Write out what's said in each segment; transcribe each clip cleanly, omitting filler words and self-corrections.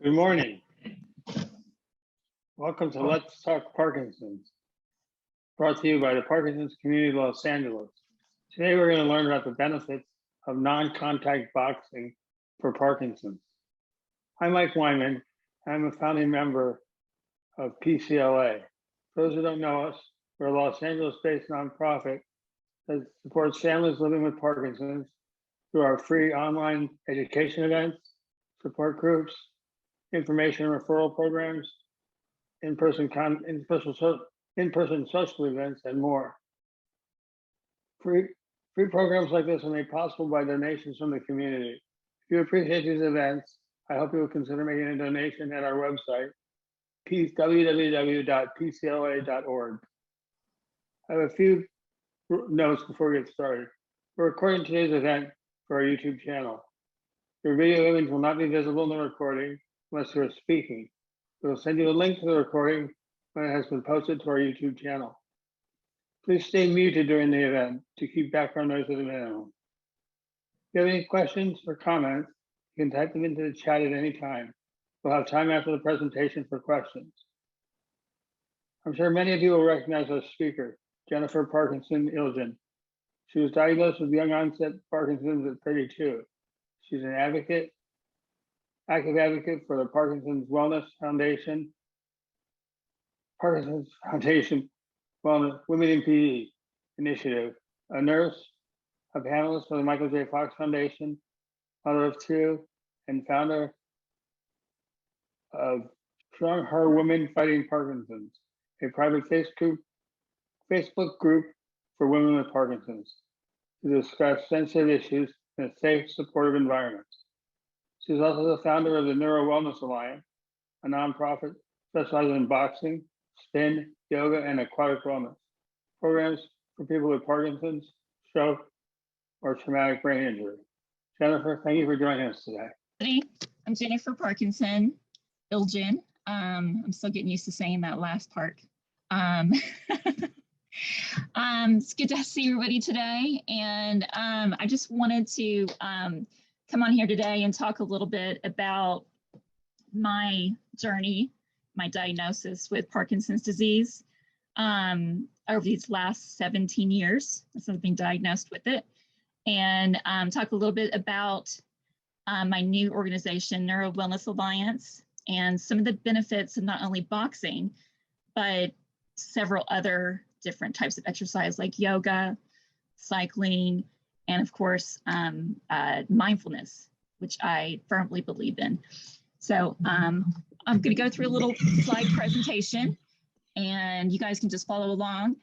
Good morning. Welcome to Let's Talk Parkinson's, brought to you by the Parkinson's Community of Los Angeles. Today we're going to learn about the benefits of non-contact boxing for Parkinson's. I'm Mike Wyman. I'm a founding member of PCLA. For those who don't know us, we're a Los Angeles-based nonprofit that supports families living with Parkinson's through our free online education events, support groups, information referral programs, in-person social events, and more. Free programs like this are made possible by donations from the community. If you appreciate these events, I hope you will consider making a donation at our website, www.pcla.org. I have a few notes before we get started. We're recording today's event for our YouTube channel. Your video image will not be visible in the recording unless you're speaking. We will send you a link to the recording when it has been posted to our YouTube channel. Please stay muted during the event to keep background noise at a minimum. If you have any questions or comments, you can type them into the chat at any time. We'll have time after the presentation for questions. I'm sure many of you will recognize our speaker, Jennifer Parkinson Ilgen. She was diagnosed with young onset Parkinson's at 32. She's an active advocate for the Parkinson's Foundation Wellness Women in PD initiative, a nurse, a panelist for the Michael J. Fox Foundation, mother of two, and founder of Strong Her Women Fighting Parkinson's, a private Facebook group for women with Parkinson's to discuss sensitive issues in a safe, supportive environment. She's also the founder of the Neuro Wellness Alliance, a nonprofit specializing in boxing, spin, yoga, and aquatic wellness programs for people with Parkinson's, stroke, or traumatic brain injury. Jennifer, thank you for joining us today. I'm Jennifer Parkinson Ilgen. I'm still getting used to saying that last part. It's good to see everybody today, and I just wanted to come on here today and talk a little bit about my journey, my diagnosis with Parkinson's disease over these last 17 years since I've been diagnosed with it, and talk a little bit about my new organization, Neuro Wellness Alliance, and some of the benefits of not only boxing, but several other different types of exercise like yoga, cycling, and of course, mindfulness, which I firmly believe in. So I'm going to go through a little slide presentation, and you guys can just follow along.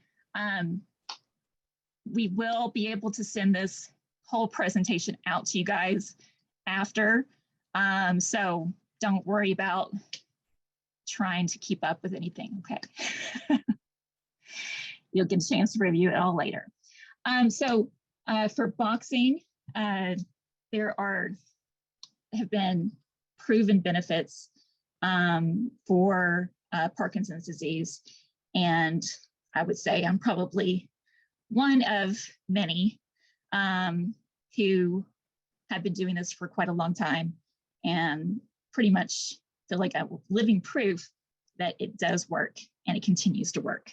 We will be able to send this whole presentation out to you guys after. So don't worry about trying to keep up with anything, okay? You'll get a chance to review it all later. For boxing, there have been proven benefits for Parkinson's disease. And I would say I'm probably one of many who have been doing this for quite a long time and pretty much feel like I'm living proof that it does work and it continues to work.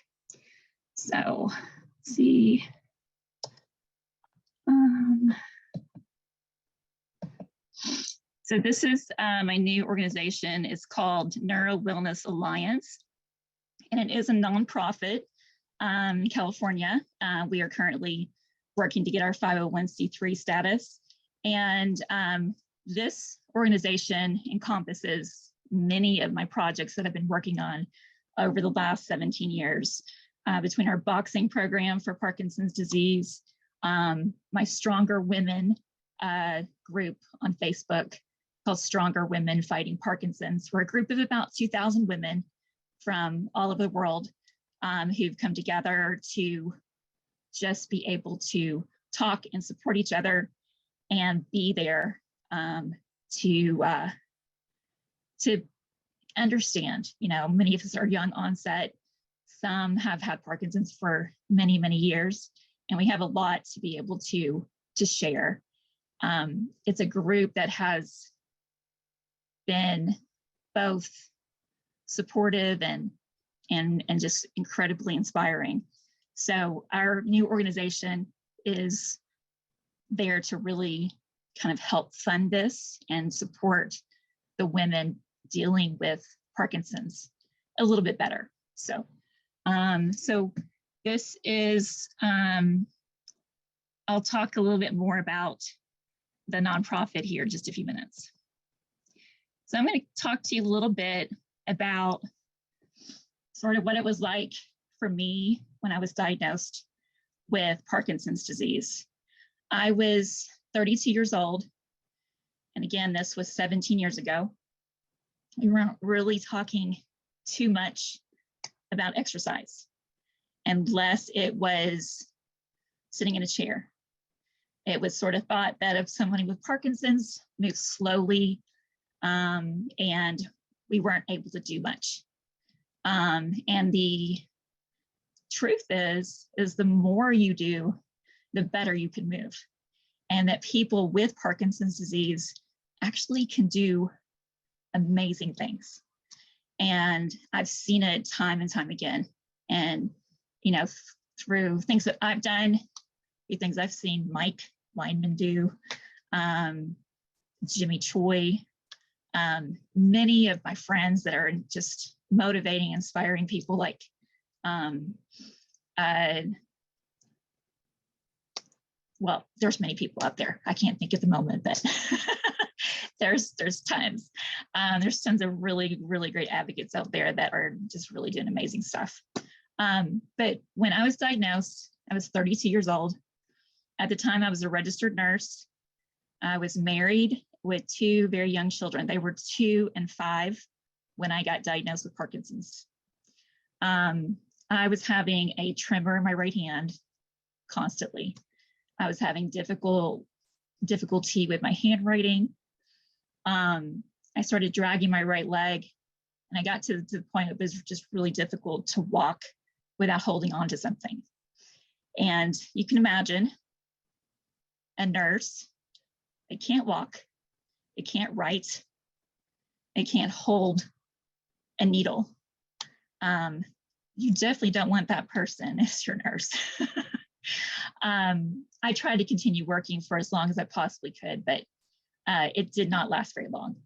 So let's see. So this is my new organization. It's called Neuro Wellness Alliance, and it is a nonprofit in California. We are currently working to get our 501c3 status, and this organization encompasses many of my projects that I've been working on over the last 17 years. Between our boxing program for Parkinson's disease, my Stronger Women group on Facebook called Stronger Women Fighting Parkinson's. We're a group of about 2,000 women from all over the world who've come together to just be able to talk and support each other and be there to understand. You know, many of us are young onset. Some have had Parkinson's for many, many years, and we have a lot to be able to share. It's a group that has been both supportive and just incredibly inspiring. So our new organization is there to really kind of help fund this and support the women dealing with Parkinson's a little bit better. So, so this is, I'll talk a little bit more about the nonprofit here in just a few minutes. So I'm going to talk to you a little bit about sort of what it was like for me when I was diagnosed with Parkinson's disease. I was 32 years old. And again, this was 17 years ago. We weren't really talking too much about exercise, unless it was sitting in a chair. It was sort of thought that if someone with Parkinson's moves slowly, and we weren't able to do much. And the truth is the more you do, the better you can move. And that people with Parkinson's disease actually can do amazing things. And I've seen it time and time again. And, you know, through things that I've done, things I've seen Mike Weinman do, Jimmy Choi, many of my friends that are just motivating, inspiring people like, well, there's many people out there. I can't think at the moment, but there's tons. There's tons of really, really great advocates out there that are just really doing amazing stuff. But when I was diagnosed, I was 32 years old. At the time, I was a registered nurse. I was married with two very young children. They were 2 and 5 when I got diagnosed with Parkinson's. I was having a tremor in my right hand constantly. I was having difficulty with my handwriting. I started dragging my right leg, and I got to the point it was just really difficult to walk without holding on to something. And you can imagine a nurse, they can't walk, they can't write, they can't hold a needle. You definitely don't want that person as your nurse. I tried to continue working for as long as I possibly could, but it did not last very long.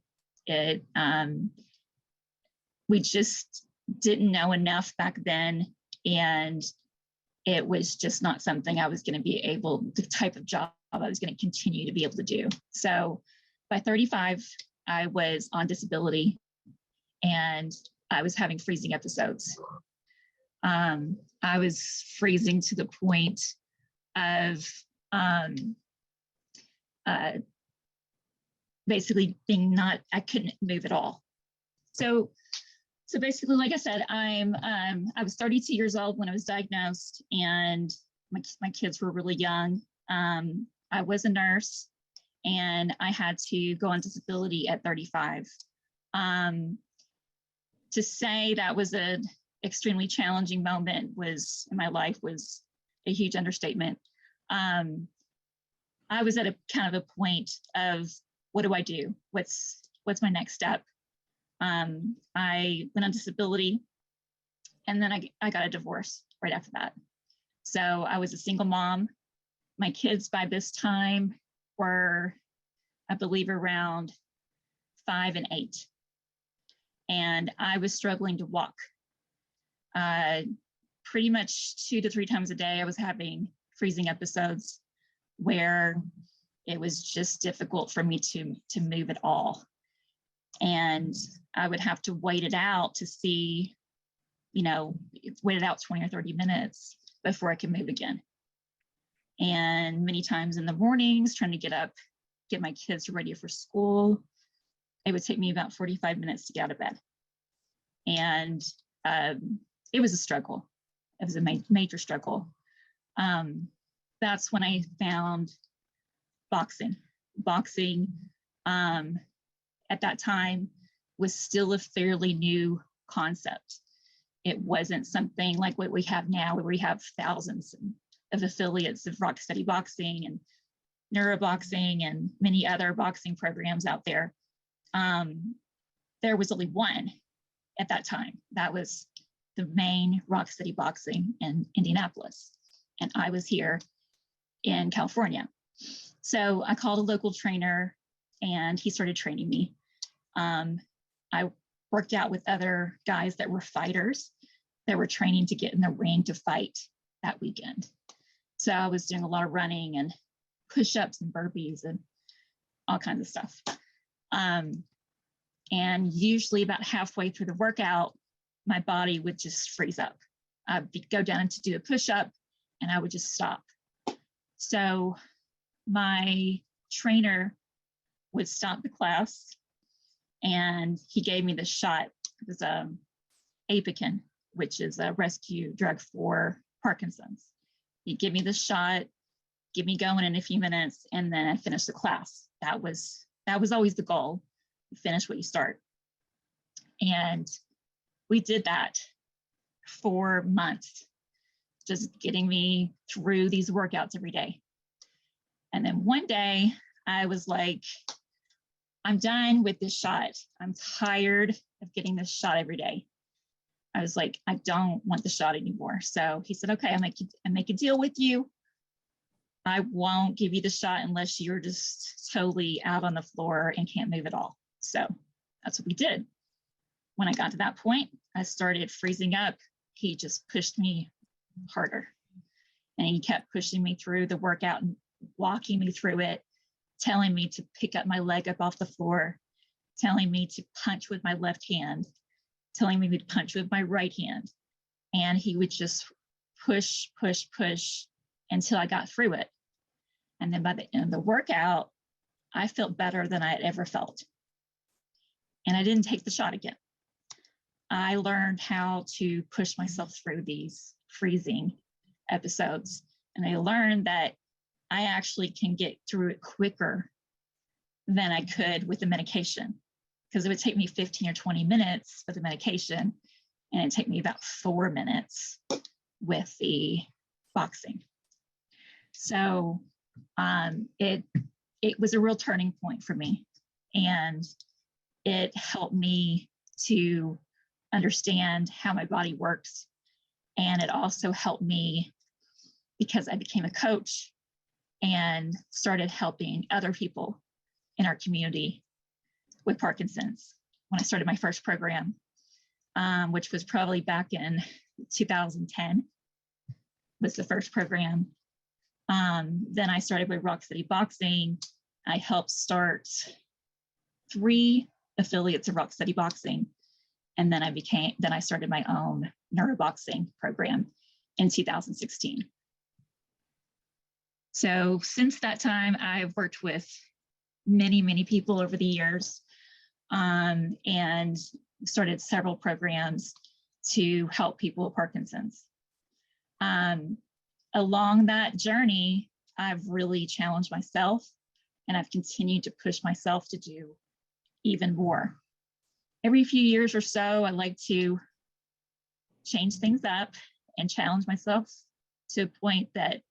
We just didn't know enough back then, and it was just not something I was going to be able, the type of job I was going to continue to be able to do. So by 35, I was on disability, and I was having freezing episodes. I was freezing to the point of basically being I couldn't move at all. So basically, like I said, I was 32 years old when I was diagnosed, and my kids were really young. I was a nurse, and I had to go on disability at 35. To say that was an extremely challenging moment in my life was a huge understatement. I was at a kind of a point of, what do I do? What's my next step? I went on disability, and then I got a divorce right after that. So I was a single mom. My kids by this time were, I believe, around 5 and 8. And I was struggling to walk. Pretty much 2 to 3 times a day, I was having freezing episodes where it was just difficult for me to move at all. And I would have to wait it out to see, wait it out 20 or 30 minutes before I could move again. And many times in the mornings, trying to get up, get my kids ready for school, it would take me about 45 minutes to get out of bed. And it was a struggle. It was a major struggle. That's when I found boxing. Boxing at that time was still a fairly new concept. It wasn't something like what we have now, where we have thousands of affiliates of Rock Steady Boxing and Neuroboxing and many other boxing programs out there. there was only one at that time. That was the main Rock City Boxing in Indianapolis. And I was here in California. So I called a local trainer and he started training me. I worked out with other guys that were fighters that were training to get in the ring to fight that weekend. So I was doing a lot of running and push-ups and burpees and all kinds of stuff. And usually about halfway through the workout, my body would just freeze up. I'd go down to do a push-up and I would just stop. So my trainer would stop the class and he gave me this shot. It was Apokyn, which is a rescue drug for Parkinson's. He'd give me the shot, get me going in a few minutes, and then I finished the class. That was always the goal. You finish what you start. And we did that for months, just getting me through these workouts every day. And then one day I was like, I'm done with this shot. I'm tired of getting this shot every day. I was like, I don't want the shot anymore. So he said, okay, I'll make a deal with you. I won't give you the shot unless you're just totally out on the floor and can't move at all. So that's what we did. When I got to that point, I started freezing up. He just pushed me harder. And he kept pushing me through the workout and walking me through it, telling me to pick up my leg up off the floor, telling me to punch with my left hand, telling me to punch with my right hand. And he would just push, push, push until I got through it. And then by the end of the workout, I felt better than I had ever felt. And I didn't take the shot again. I learned how to push myself through these freezing episodes. And I learned that I actually can get through it quicker than I could with the medication, because it would take me 15 or 20 minutes for the medication, and it'd take me about 4 minutes with the boxing. So it was a real turning point for me, and it helped me to understand how my body works. And it also helped me because I became a coach and started helping other people in our community with Parkinson's. When I started my first program, which was probably back in 2010, was the first program. Then I started with Rock City Boxing. I helped start 3 affiliates of Rock City Boxing. And then I started my own neuroboxing program in 2016. So since that time, I've worked with many, many people over the years, and started several programs to help people with Parkinson's. Along that journey, I've really challenged myself, and I've continued to push myself to do even more. Every few years or so, I like to change things up and challenge myself to a point that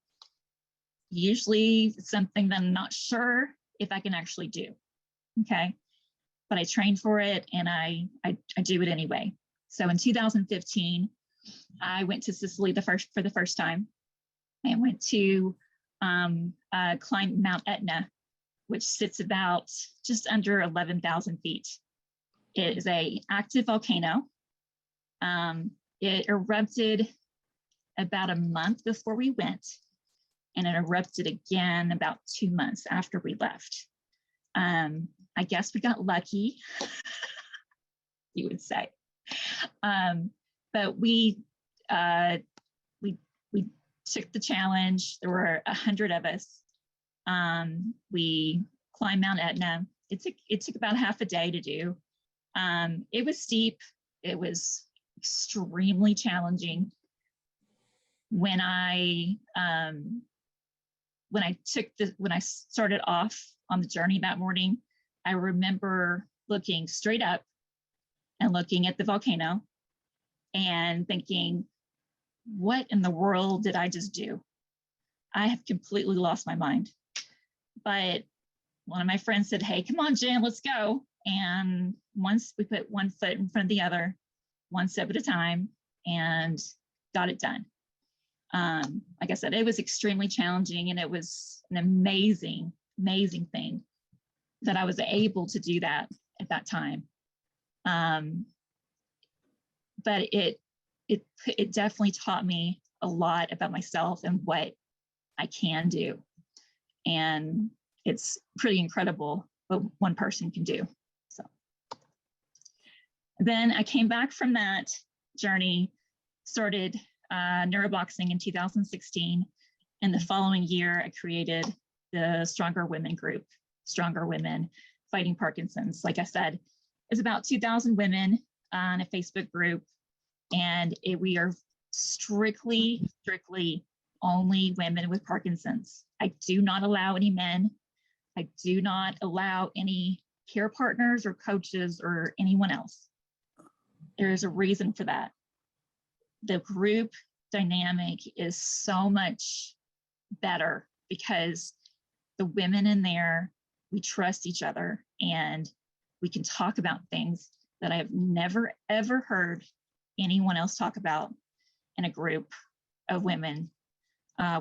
usually it's something that I'm not sure if I can actually do, okay? But I train for it and I do it anyway. So in 2015, I went to Sicily for the first time. I went to climb Mount Etna, which sits about just under 11,000 feet. It is an active volcano. It erupted about a month before we went, and it erupted again about 2 months after we left. I guess we got lucky, you would say. But we took the challenge. There were 100 of us. We climbed Mount Etna. It took about half a day to do. It was steep. It was extremely challenging. When I started off on the journey that morning, I remember looking straight up and looking at the volcano and thinking, what in the world did I just do? I have completely lost my mind. But one of my friends said, hey, come on, Jen, let's go. And once we put one foot in front of the other, one step at a time, and got it done. Like I said, it was extremely challenging, and it was an amazing, amazing thing that I was able to do that at that time. But it definitely taught me a lot about myself and what I can do. And it's pretty incredible what one person can do. So then I came back from that journey, started neuroboxing in 2016. And the following year, I created the Stronger Women group, Stronger Women Fighting Parkinson's. Like I said, it's about 2,000 women on a Facebook group, and we are strictly only women with Parkinson's. I do not allow any men. I do not allow any care partners or coaches or anyone else. There is a reason for that. The group dynamic is so much better because the women in there, we trust each other, and we can talk about things that I have never, ever heard anyone else talk about in a group of women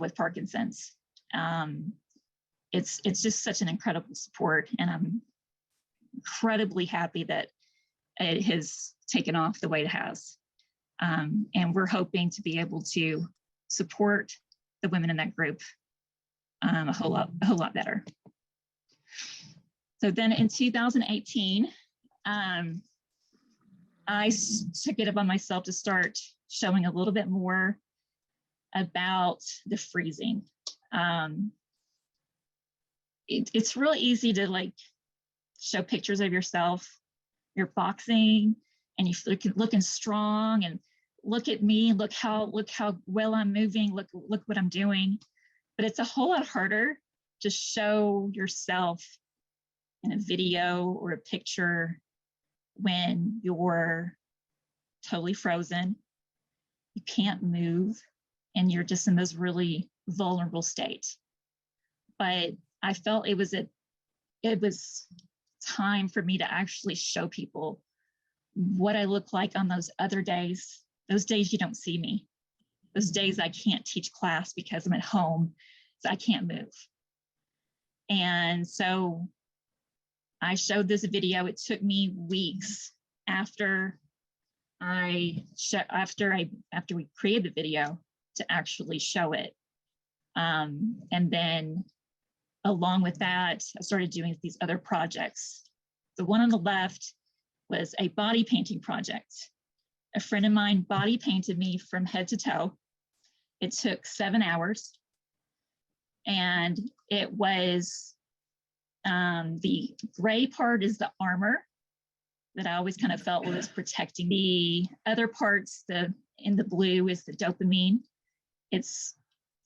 with Parkinson's. It's just such an incredible support, and I'm incredibly happy that it has taken off the way it has. And we're hoping to be able to support the women in that group a whole lot better. So then in 2018, I took it upon myself to start showing a little bit more about the freezing. It's really easy to like show pictures of yourself, you're boxing, and you're looking strong, and look at me, look how well I'm moving, look what I'm doing. But it's a whole lot harder to show yourself in a video or a picture when you're totally frozen, you can't move, and you're just in this really vulnerable state. But I felt it was time for me to actually show people what I look like on those other days. Those days you don't see me. Those days I can't teach class because I'm at home, so I can't move. And so I showed this video. It took me weeks after we created the video to actually show it. And then along with that, I started doing these other projects. The one on the left was a body painting project. A friend of mine body painted me from head to toe. It took 7 hours. And it was, the gray part is the armor that I always kind of felt was protecting. The other parts, in the blue, is the dopamine. It's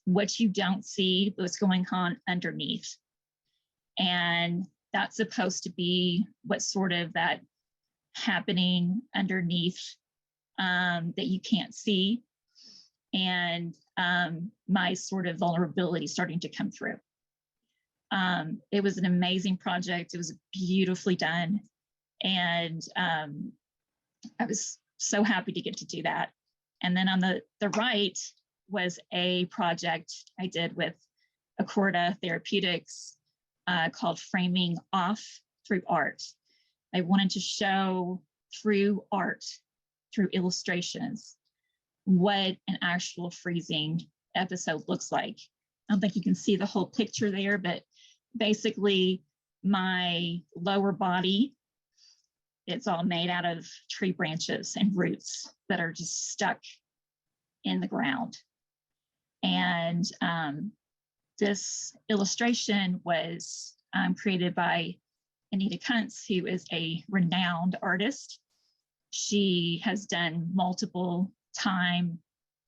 what you don't see, what's going on underneath. And that's supposed to be what's sort of that happening underneath that you can't see. And my sort of vulnerability starting to come through. It was an amazing project. It was beautifully done. And I was so happy to get to do that. And then on the right was a project I did with Accorda Therapeutics called Framing Off Through Art. I wanted to show through art, through illustrations, what an actual freezing episode looks like. I don't think you can see the whole picture there, but basically my lower body, it's all made out of tree branches and roots that are just stuck in the ground. And this illustration was created by Anita Kuntz, who is a renowned artist. She has done multiple time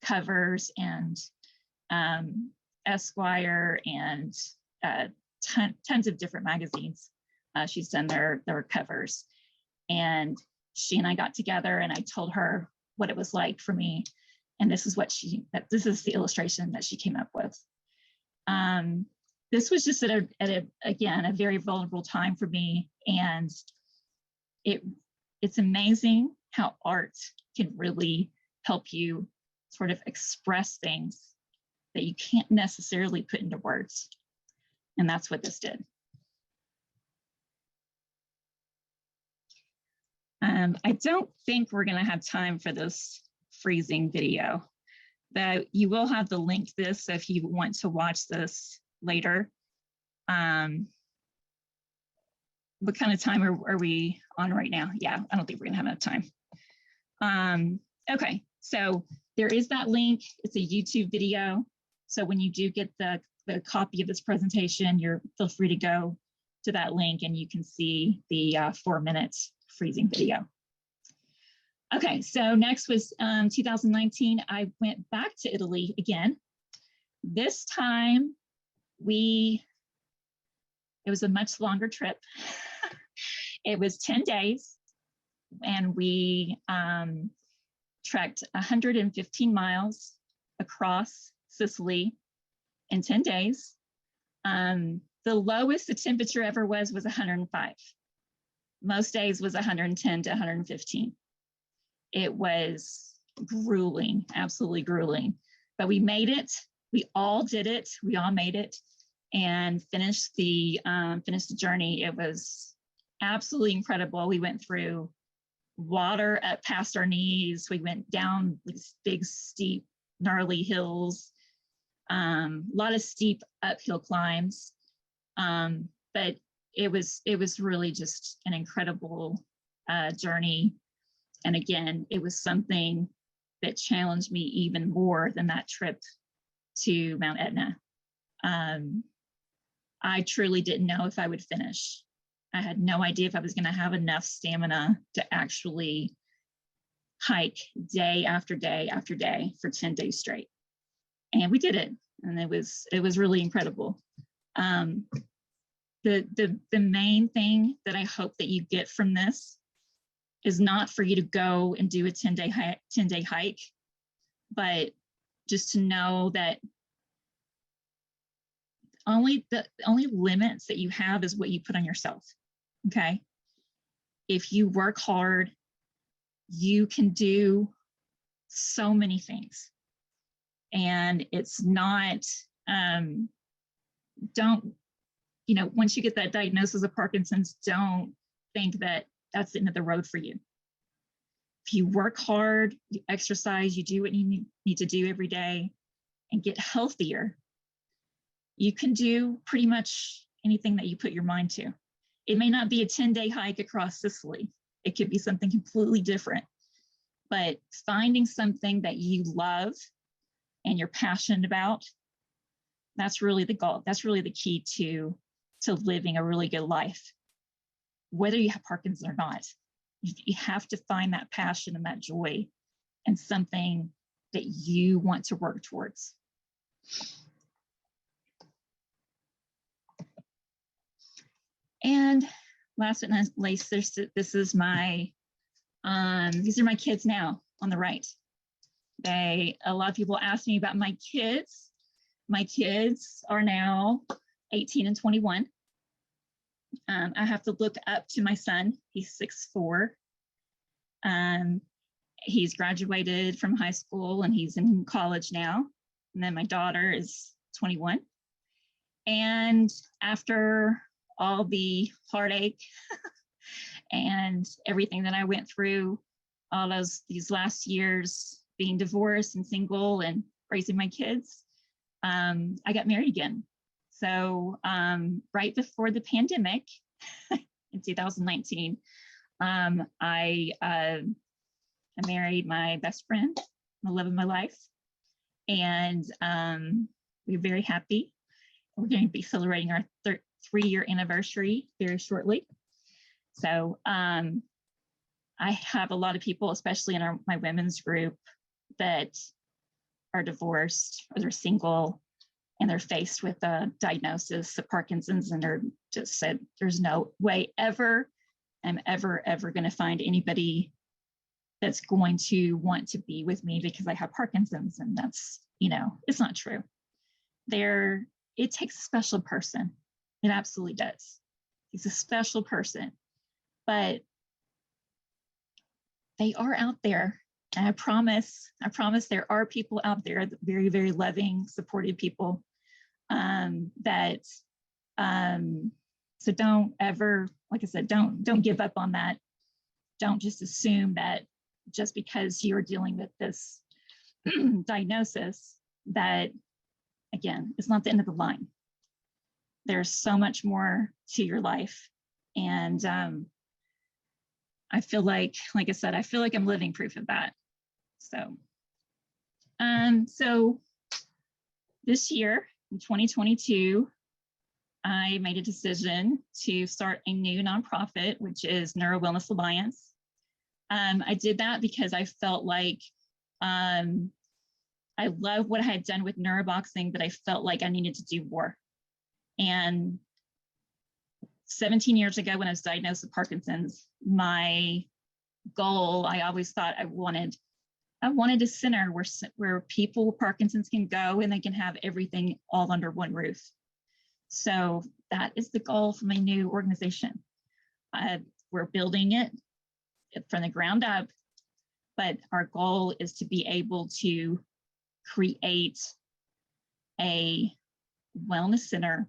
covers and Esquire and tons of different magazines. She's done their covers. And she and I got together, and I told her what it was like for me. And this is the illustration that she came up with. This was just again, a very vulnerable time for me. And it it's amazing how art can really help you sort of express things that you can't necessarily put into words. And that's what this did. I don't think we're going to have time for this freezing video, but you will have the link to this. So if you want to watch this later, what kind of time are we on right now? Yeah, I don't think we're going to have enough time. Okay, so there is that link. It's a YouTube video. So when you do get the copy of this presentation, feel free to go to that link and you can see the 4-minute freezing video. Okay, so next was 2019. I went back to Italy again. This time it was a much longer trip. It was 10 days and we trekked 115 miles across Sicily in 10 days. The lowest the temperature ever was 105. Most days was 110 to 115. It was grueling, absolutely grueling, but we made it. We all did it. We all made it and finished the journey. It was absolutely incredible. We went through water up past our knees. We went down these big, steep, gnarly hills, a lot of steep uphill climbs. But it was really just an incredible journey. And again, it was something that challenged me even more than that trip to Mount Etna. I truly didn't know if I would finish. I had no idea if I was going to have enough stamina to actually hike day after day after day for 10 days straight. And we did it. And it was really incredible. The main thing that I hope that you get from this is not for you to go and do a 10-day hike, but just to know that the only limits that you have is what you put on yourself. Okay. If you work hard, you can do so many things. And it's not, once you get that diagnosis of Parkinson's, don't think that that's the end of the road for you. If you work hard, you exercise, you do what you need to do every day and get healthier, you can do pretty much anything that you put your mind to. It may not be a 10-day hike across Sicily. It could be something completely different, but finding something that you love and you're passionate about, that's really the goal. That's really the key to living a really good life. Whether you have Parkinson's or not, you have to find that passion and that joy and something that you want to work towards. And last but not least, this is my, these are my kids now on the right. A lot of people ask me about my kids. My kids are now 18 and 21. I have to look up to my son. He's 6'4". He's graduated from high school and he's in college now. And then my daughter is 21. And after all the heartache and everything that I went through, all these last years being divorced and single and raising my kids, I got married again. So right before the pandemic in 2019, I married my best friend, the love of my life, and we're very happy. We're going to be celebrating our 3-year anniversary very shortly. So I have a lot of people, especially in my women's group, that are divorced or they're single and they're faced with a diagnosis of Parkinson's, and they're just said, there's no way I'm ever going to find anybody that's going to want to be with me because I have Parkinson's. And that's, it's not true. It takes a special person. It absolutely does. He's a special person, but they are out there. And I promise there are people out there, very, very loving, supportive people that, so don't ever, like I said, don't give up on that. Don't just assume that just because you're dealing with this diagnosis, that, again, it's not the end of the line. There's so much more to your life. And I feel like I said, I feel like I'm living proof of that. So, so this year, in 2022, I made a decision to start a new nonprofit, which is Neuro Wellness Alliance. I did that because I felt like I love what I had done with neuroboxing, but I felt like I needed to do more. And 17 years ago, when I was diagnosed with Parkinson's, my goal, I always thought I wanted a center where people with Parkinson's can go and they can have everything all under one roof. So that is the goal for my new organization. We're building it from the ground up, but our goal is to be able to create a wellness center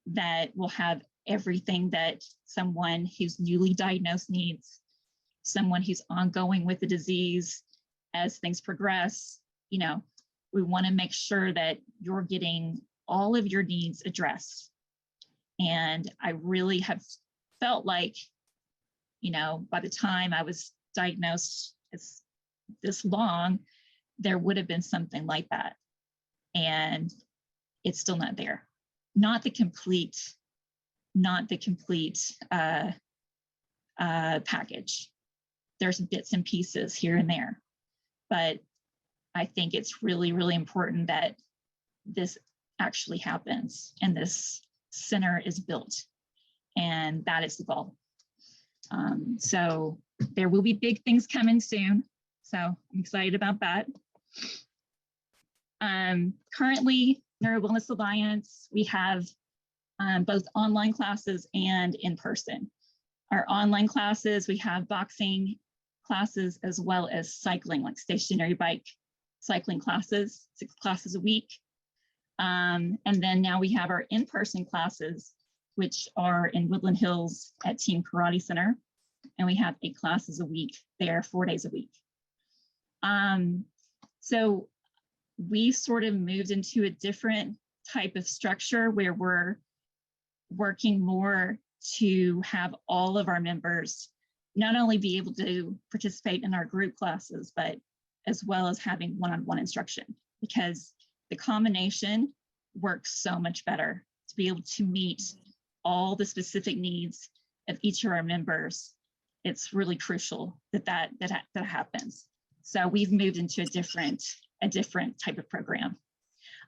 that will have everything that someone who's newly diagnosed needs, someone who's ongoing with the disease as things progress. You know, we want to make sure that you're getting all of your needs addressed. And I really have felt like, you know, by the time I was diagnosed as this long, there would have been something like that. And it's still not there. Not the complete package. There's bits and pieces here and there, but I think it's really, really important that this actually happens and this center is built, and that is the goal. So there will be big things coming soon. So I'm excited about that. Currently, Neuro Wellness Alliance, we have both online classes and in person. Our online classes, we have boxing classes as well as cycling, like stationary bike cycling classes, 6 classes a week. And then now we have our in-person classes, which are in Woodland Hills at Team Karate Center. And we have 8 classes a week there, 4 days a week. So we sort of moved into a different type of structure where we're working more to have all of our members not only be able to participate in our group classes, but as well as having one-on-one instruction, because the combination works so much better to be able to meet all the specific needs of each of our members. It's really crucial that happens. So we've moved into a different type of program.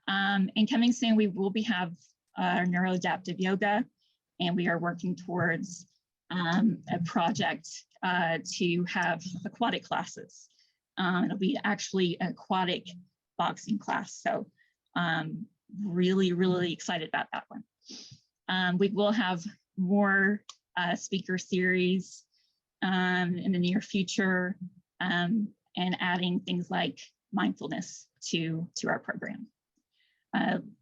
And coming soon, we will have our neuroadaptive yoga, and we are working towards a project to have aquatic classes. It'll be actually an aquatic boxing class. So really, really excited about that one. We will have more speaker series in the near future, and adding things like mindfulness to our program.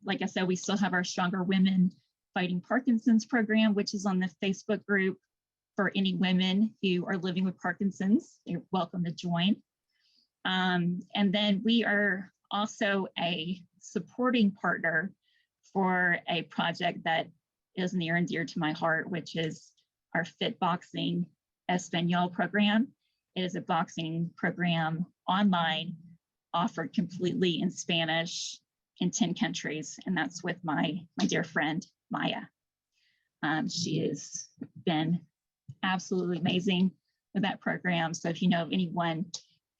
Like I said, we still have our Stronger Women Fighting Parkinson's program, which is on the Facebook group for any women who are living with Parkinson's. You're welcome to join. And then we are also a supporting partner for a project that is near and dear to my heart, which is our Fit Boxing Espanol program. It is a boxing program online, offered completely in Spanish in 10 countries. And that's with my dear friend, Maya. She has been absolutely amazing with that program. So if you know of anyone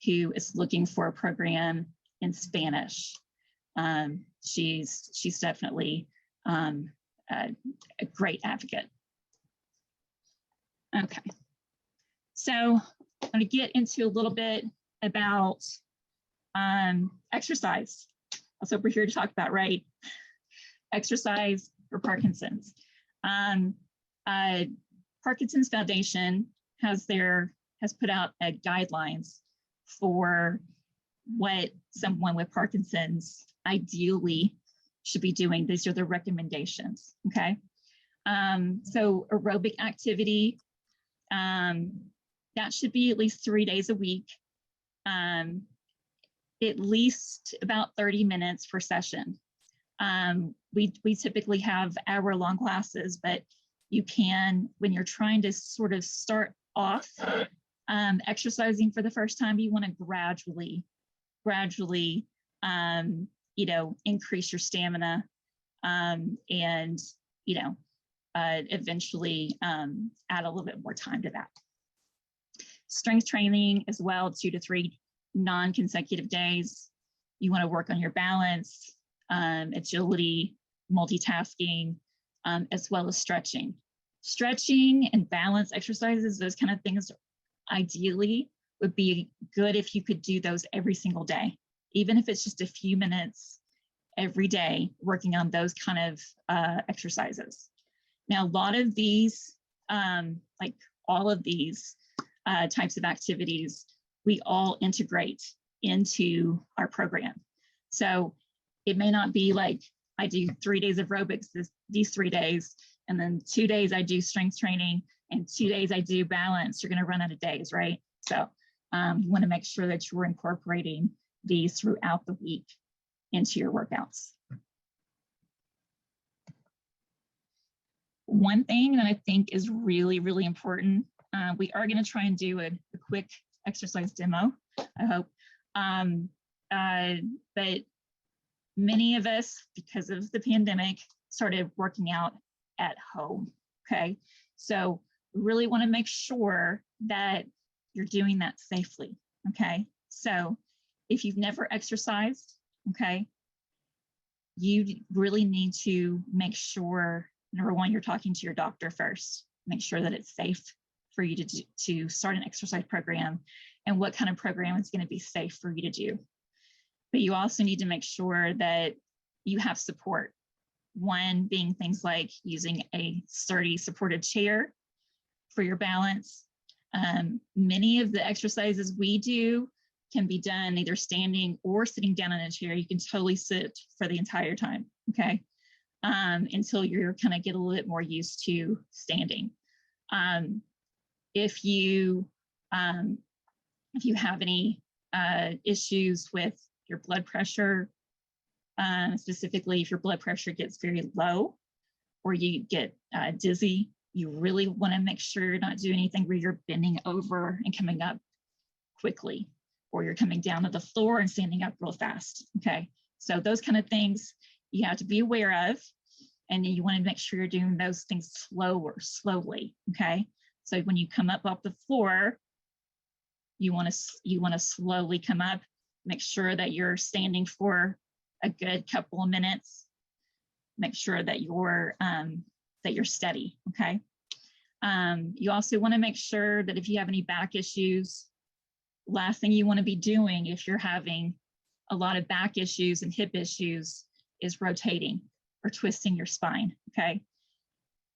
who is looking for a program in Spanish, she's definitely a great advocate. Okay, so I'm going to get into a little bit about exercise. That's what we're here to talk about, right? Exercise for Parkinson's. Parkinson's Foundation has has put out guidelines for what someone with Parkinson's ideally should be doing. These are the recommendations, okay? So aerobic activity, that should be at least 3 days a week, at least about 30 minutes per session. We typically have hour-long classes, but you can, when you're trying to sort of start off exercising for the first time, you want to gradually, increase your stamina and, eventually add a little bit more time to that. Strength training as well, 2 to 3 non-consecutive days. You want to work on your balance, agility, multitasking, as well as stretching. Stretching and balance exercises, those kind of things, ideally would be good if you could do those every single day, even if it's just a few minutes every day working on those kind of exercises. Now, a lot of these, like all of these types of activities, we all integrate into our program. So it may not be like I do 3 days of aerobics these 3 days, and then 2 days I do strength training, and 2 days I do balance. You're going to run out of days, right? So you want to make sure that you're incorporating these throughout the week into your workouts. One thing that I think is really, really important, we are going to try and do a quick exercise demo, I hope. But many of us, because of the pandemic, started working out at home, okay? So we really want to make sure that you're doing that safely, okay? So if you've never exercised, okay, you really need to make sure, number one, you're talking to your doctor first. Make sure that it's safe for you to start an exercise program, and what kind of program is going to be safe for you to do. But you also need to make sure that you have support. One being things like using a sturdy supported chair for your balance. Many of the exercises we do can be done either standing or sitting down in a chair. You can totally sit for the entire time, okay? Until you're kind of get a little bit more used to standing. If you have any issues with your blood pressure, specifically if your blood pressure gets very low or you get dizzy, you really want to make sure you're not doing anything where you're bending over and coming up quickly, or you're coming down to the floor and standing up real fast, okay? So those kind of things you have to be aware of, and you want to make sure you're doing those things slowly, okay? So when you come up off the floor, you want to slowly come up, make sure that you're standing for a good couple of minutes, make sure that you're steady, okay? You also want to make sure that if you have any back issues, last thing you want to be doing if you're having a lot of back issues and hip issues is rotating or twisting your spine, okay?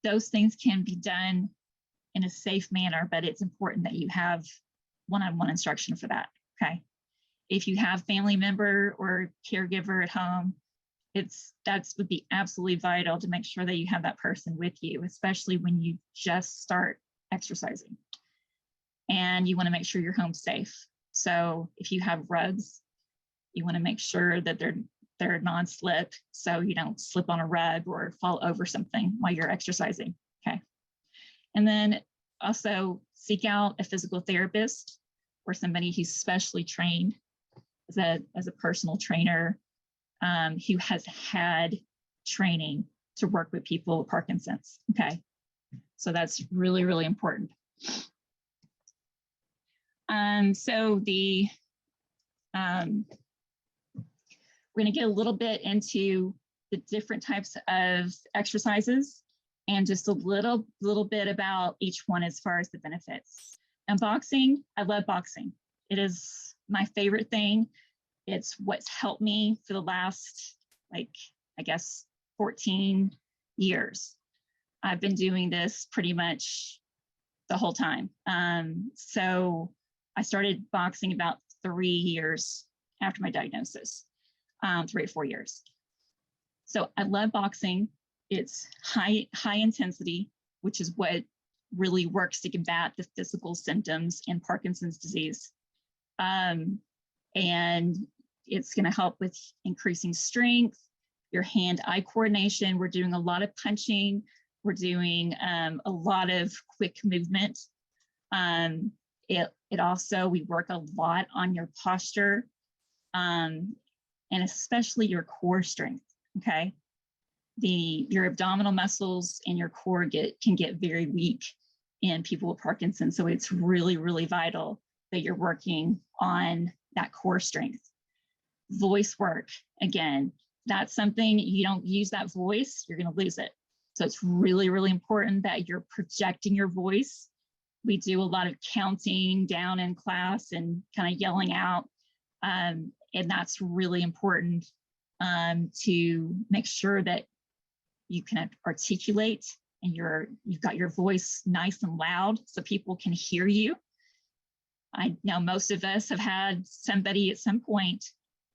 Those things can be done in a safe manner, but it's important that you have one-on-one instruction for that, okay? If you have family member or caregiver at home, that would be absolutely vital to make sure that you have that person with you, especially when you just start exercising. And you want to make sure your home's safe. So if you have rugs, you want to make sure that they're non-slip, so you don't slip on a rug or fall over something while you're exercising, okay? And then also seek out a physical therapist or somebody who's specially trained as a personal trainer, who has had training to work with people with Parkinson's, okay? So that's really, really important. So we're gonna get a little bit into the different types of exercises and just a little bit about each one as far as the benefits. And boxing, I love boxing. It is my favorite thing. It's what's helped me for the last, I guess, 14 years. I've been doing this pretty much the whole time. So I started boxing about 3 years after my diagnosis, 3 or 4 years. So I love boxing. It's high intensity, which is what really works to combat the physical symptoms in Parkinson's disease. And it's going to help with increasing strength, your hand-eye coordination. We're doing a lot of punching. We're doing a lot of quick movement. It also, we work a lot on your posture, and especially your core strength, okay? Your abdominal muscles and your core can get very weak in people with Parkinson's. So it's really, really vital that you're working on that core strength. Voice work, again, that's something you don't use that voice, you're going to lose it. So it's really, really important that you're projecting your voice. We do a lot of counting down in class and kind of yelling out. And that's really important to make sure that you can articulate and you've got your voice nice and loud so people can hear you. I know most of us have had somebody at some point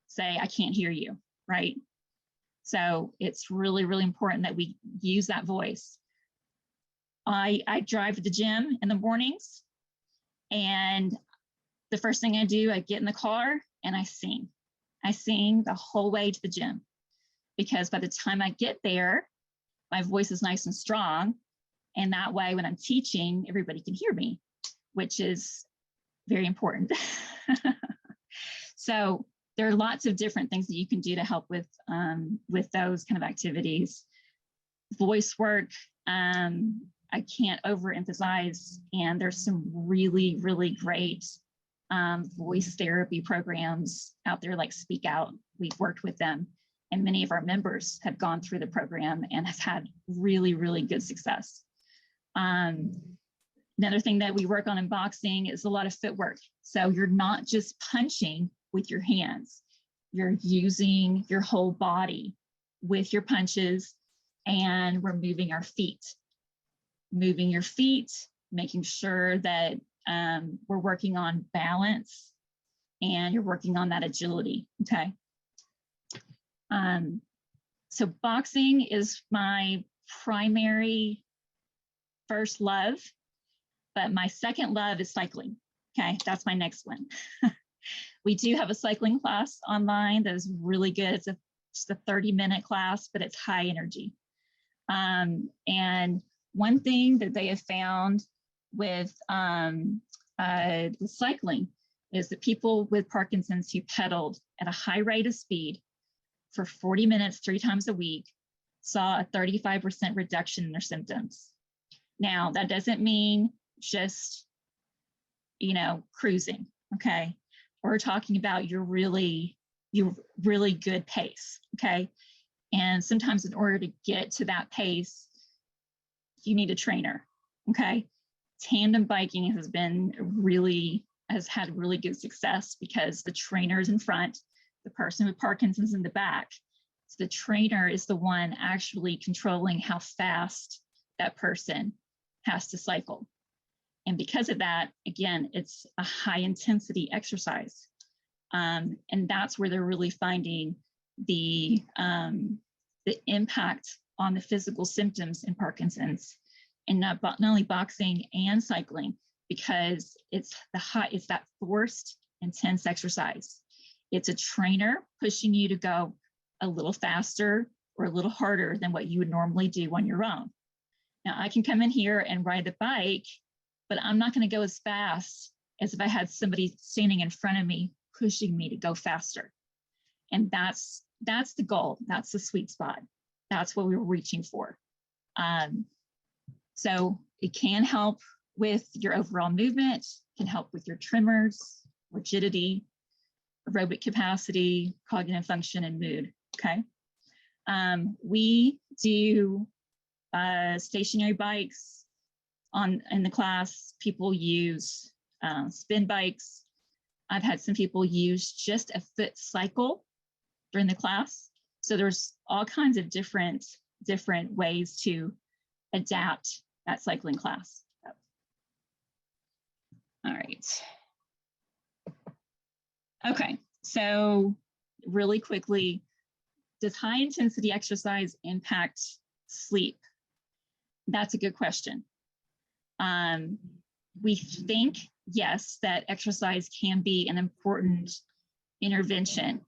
say, I can't hear you, right? So it's really, really important that we use that voice. I drive to the gym in the mornings, and the first thing I do, I get in the car and I sing. I sing the whole way to the gym, because by the time I get there, my voice is nice and strong. And that way, when I'm teaching, everybody can hear me, which is very important. So there are lots of different things that you can do to help with those kind of activities. Voice work, I can't overemphasize, and there's some really, really great voice therapy programs out there like Speak Out. We've worked with them, and many of our members have gone through the program and have had really, really good success. Another thing that we work on in boxing is a lot of footwork. So you're not just punching with your hands, you're using your whole body with your punches, and we're moving our feet. Moving your feet, making sure that we're working on balance and you're working on that agility, okay? So boxing is my primary first love, but my second love is cycling, okay? That's my next one. We do have a cycling class online that is really good. It's just a 30-minute class, but it's high energy. And one thing that they have found with cycling is that people with Parkinson's who pedaled at a high rate of speed for 40 minutes, 3 times a week, saw a 35% reduction in their symptoms. Now, that doesn't mean just, cruising, okay? We're talking about your really good pace, okay? And sometimes in order to get to that pace, you need a trainer, okay? Tandem biking has had really good success because the trainer is in front, the person with Parkinson's in the back. So the trainer is the one actually controlling how fast that person has to cycle. And because of that, again, it's a high intensity exercise. And that's where they're really finding the impact on the physical symptoms in Parkinson's, and not only boxing and cycling, because it's that forced, intense exercise. It's a trainer pushing you to go a little faster or a little harder than what you would normally do on your own. Now, I can come in here and ride the bike, but I'm not going to go as fast as if I had somebody standing in front of me pushing me to go faster. And that's the goal. That's the sweet spot. That's what we were reaching for. So it can help with your overall movement, can help with your tremors, rigidity, aerobic capacity, cognitive function, and mood, okay? We do stationary bikes in the class. People use spin bikes. I've had some people use just a foot cycle during the class. So there's all kinds of different ways to adapt that cycling class. All right. Okay, so really quickly, does high intensity exercise impact sleep? That's a good question. We think, yes, that exercise can be an important intervention.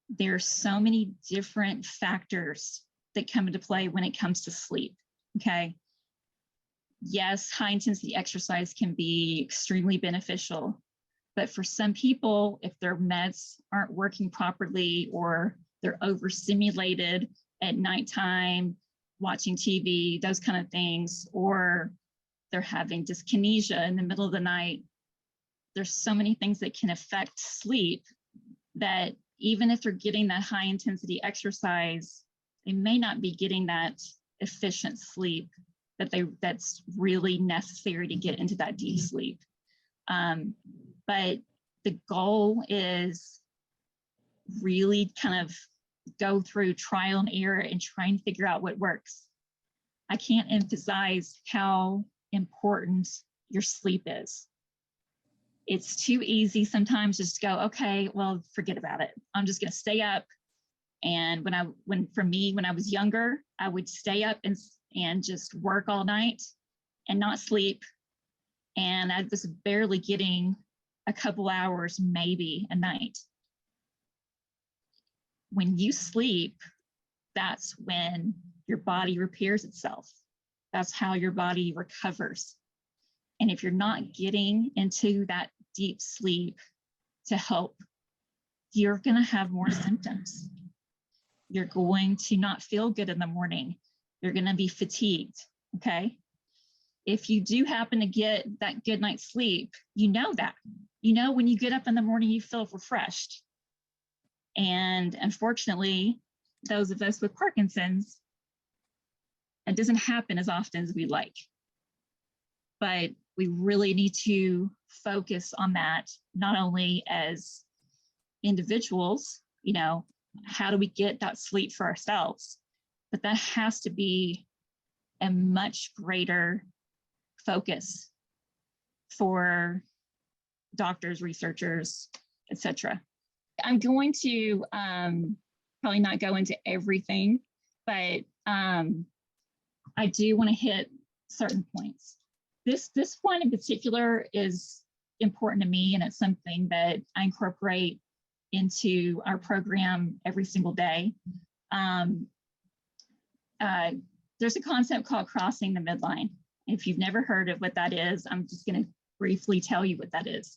There's so many different factors that come into play when it comes to sleep, okay? Yes, high intensity exercise can be extremely beneficial, but for some people, if their meds aren't working properly or they're overstimulated at nighttime, watching TV, those kind of things, or they're having dyskinesia in the middle of the night, there's so many things that can affect sleep that even if they're getting that high intensity exercise, they may not be getting that efficient sleep that's really necessary to get into that deep sleep. But the goal is really kind of go through trial and error and try and figure out what works. I can't emphasize how important your sleep is. It's too easy sometimes just to go, okay, well, forget about it. I'm just going to stay up. And when I was younger, I would stay up and just work all night and not sleep. And I was barely getting a couple hours, maybe a night. When you sleep, that's when your body repairs itself. That's how your body recovers. And if you're not getting into that deep sleep to help, you're going to have more symptoms. You're going to not feel good in the morning. You're going to be fatigued, okay? If you do happen to get that good night's sleep, you know that. You know when you get up in the morning, you feel refreshed. And unfortunately, those of us with Parkinson's, it doesn't happen as often as we'd like. But we really need to focus on that, not only as individuals, you know, how do we get that sleep for ourselves? But that has to be a much greater focus for doctors, researchers, etc. I'm going to probably not go into everything, but I do want to hit certain points. This one in particular is important to me, and it's something that I incorporate into our program every single day. There's a concept called crossing the midline. If you've never heard of what that is, I'm just going to briefly tell you what that is.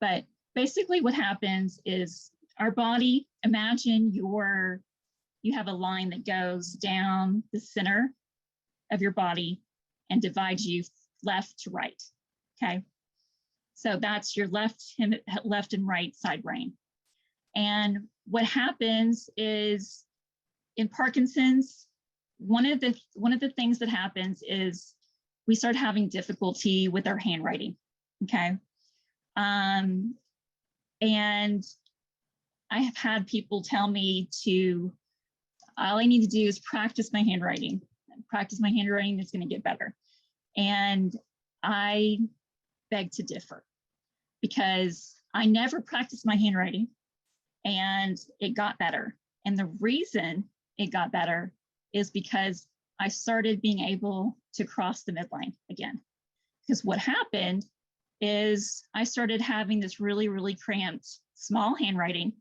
But basically what happens is our body, imagine you have a line that goes down the center of your body and divides you left to right, okay? So that's your left and right side brain. And what happens is in Parkinson's, one of the things that happens is we start having difficulty with our handwriting, okay? And I have had people tell me all I need to do is practice my handwriting. Practice my handwriting, it's going to get better. And I beg to differ because I never practiced my handwriting and it got better. And the reason it got better is because I started being able to cross the midline again. Because what happened is I started having this really, really cramped small handwriting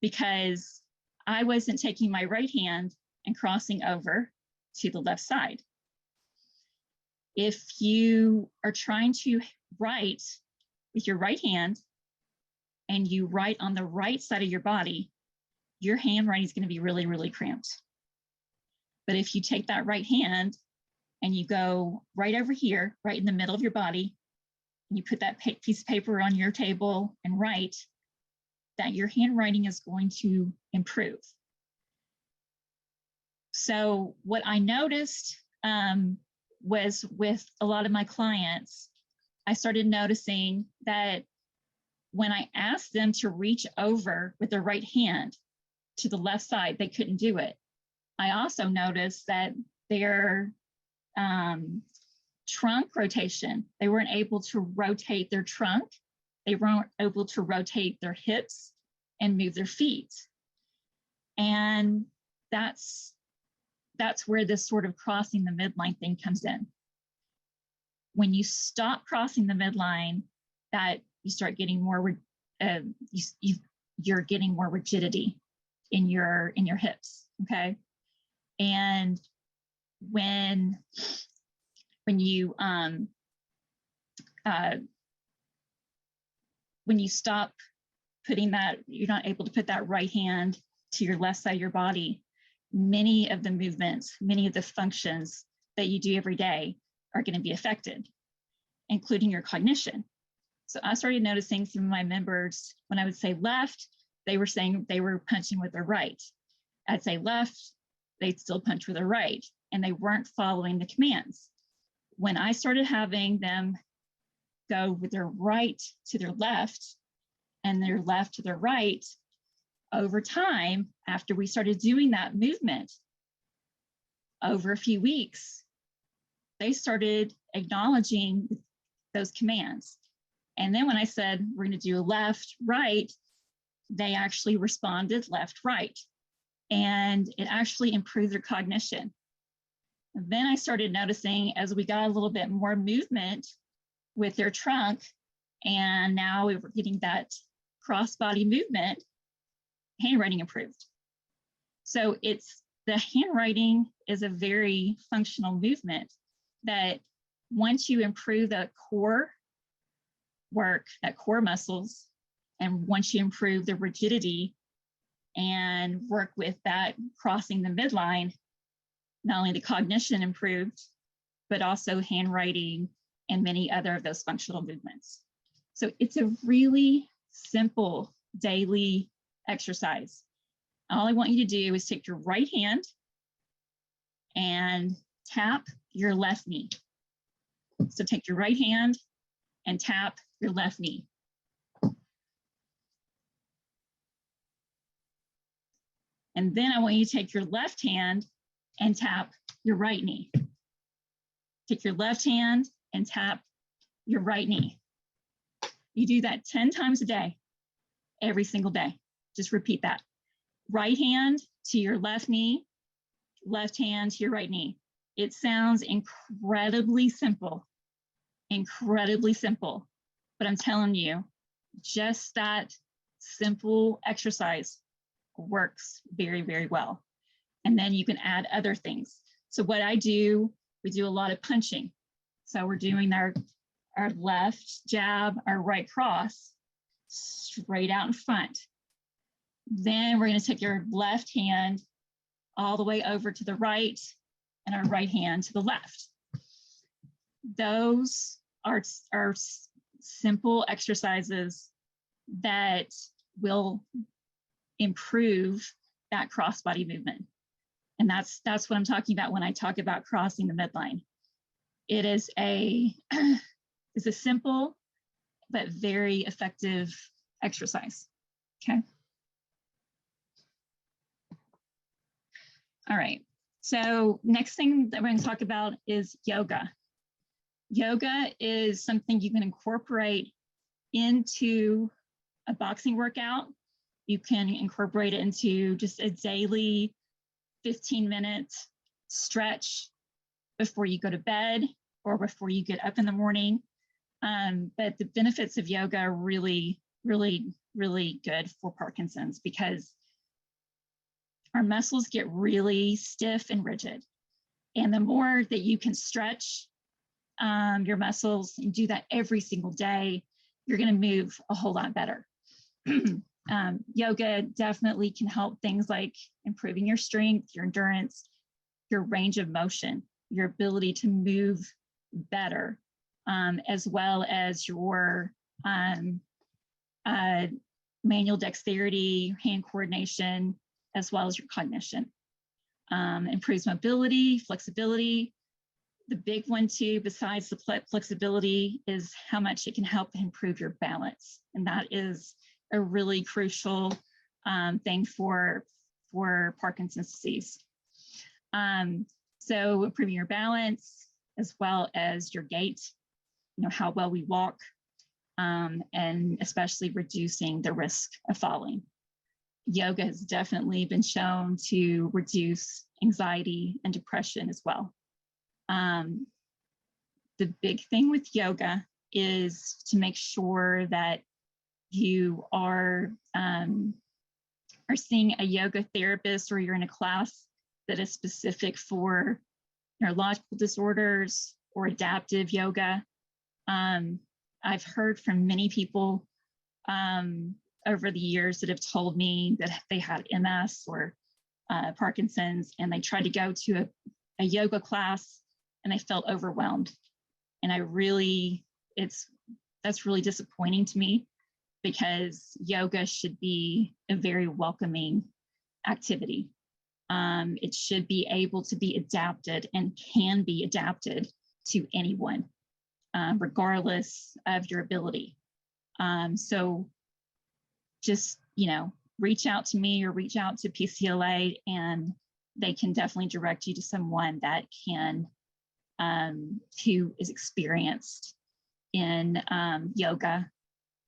because I wasn't taking my right hand and crossing over to the left side. If you are trying to write with your right hand and you write on the right side of your body, your handwriting is going to be really, really cramped. But if you take that right hand and you go right over here, right in the middle of your body, and you put that piece of paper on your table and write, that your handwriting is going to improve. So what I noticed was with a lot of my clients, I started noticing that when I asked them to reach over with their right hand to the left side, they couldn't do it. I also noticed that their Trunk rotation. They weren't able to rotate their trunk. They weren't able to rotate their hips and move their feet. And that's where this sort of crossing the midline thing comes in. When you stop crossing the midline, that you start getting more, you're getting more rigidity in your hips, okay? And when you stop putting that, you're not able to put that right hand to your left side of your body, many of the movements, many of the functions that you do every day are going to be affected, including your cognition. So I started noticing some of my members, when I would say left, they were saying they were punching with their right. I'd say left, they'd still punch with their right, and they weren't following the commands. When I started having them go with their right to their left and their left to their right, over time, after we started doing that movement, over a few weeks, they started acknowledging those commands. And then when I said, we're going to do left, right, they actually responded left, right. And it actually improved their cognition. And then I started noticing as we got a little bit more movement with their trunk, and now we were getting that cross-body movement, handwriting improved. So the handwriting is a very functional movement that once you improve that core work, that core muscles, and once you improve the rigidity and work with that crossing the midline, not only the cognition improved, but also handwriting and many other of those functional movements. So it's a really simple daily exercise. All I want you to do is take your right hand and tap your left knee. So take your right hand and tap your left knee. And then I want you to take your left hand and tap your right knee. Take your left hand and tap your right knee. You do that 10 times a day, every single day. Just repeat that. Right hand to your left knee, left hand to your right knee. It sounds incredibly simple, but I'm telling you, just that simple exercise works very, very well. And then you can add other things. So what I do, we do a lot of punching. So we're doing our left jab, our right cross, straight out in front. Then we're going to take your left hand all the way over to the right and our right hand to the left. Those are simple exercises that will improve that cross-body movement. And that's what I'm talking about when I talk about crossing the midline. It is it's a simple but very effective exercise. Okay. All right. So next thing that we're going to talk about is yoga. Yoga is something you can incorporate into a boxing workout. You can incorporate it into just a daily 15-minute stretch before you go to bed or before you get up in the morning. But the benefits of yoga are really, really, really good for Parkinson's because our muscles get really stiff and rigid. And the more that you can stretch your muscles and do that every single day, you're going to move a whole lot better. Yoga definitely can help things like improving your strength, your endurance, your range of motion, your ability to move better, as well as your manual dexterity, hand coordination, as well as your cognition. Improves mobility, flexibility. The big one too, besides the flexibility, is how much it can help improve your balance. And that is a really crucial thing for Parkinson's disease. So improving your balance, as well as your gait, how well we walk, and especially reducing the risk of falling. Yoga has definitely been shown to reduce anxiety and depression as well. The big thing with yoga is to make sure that you are seeing a yoga therapist, or you're in a class that is specific for neurological disorders or adaptive yoga. I've heard from many people over the years that have told me that they had MS or Parkinson's, and they tried to go to a yoga class and they felt overwhelmed. And that's really disappointing to me, because yoga should be a very welcoming activity. It should be able to be adapted and can be adapted to anyone, regardless of your ability. So just, reach out to me or reach out to PCLA, and they can definitely direct you to someone that can, who is experienced in yoga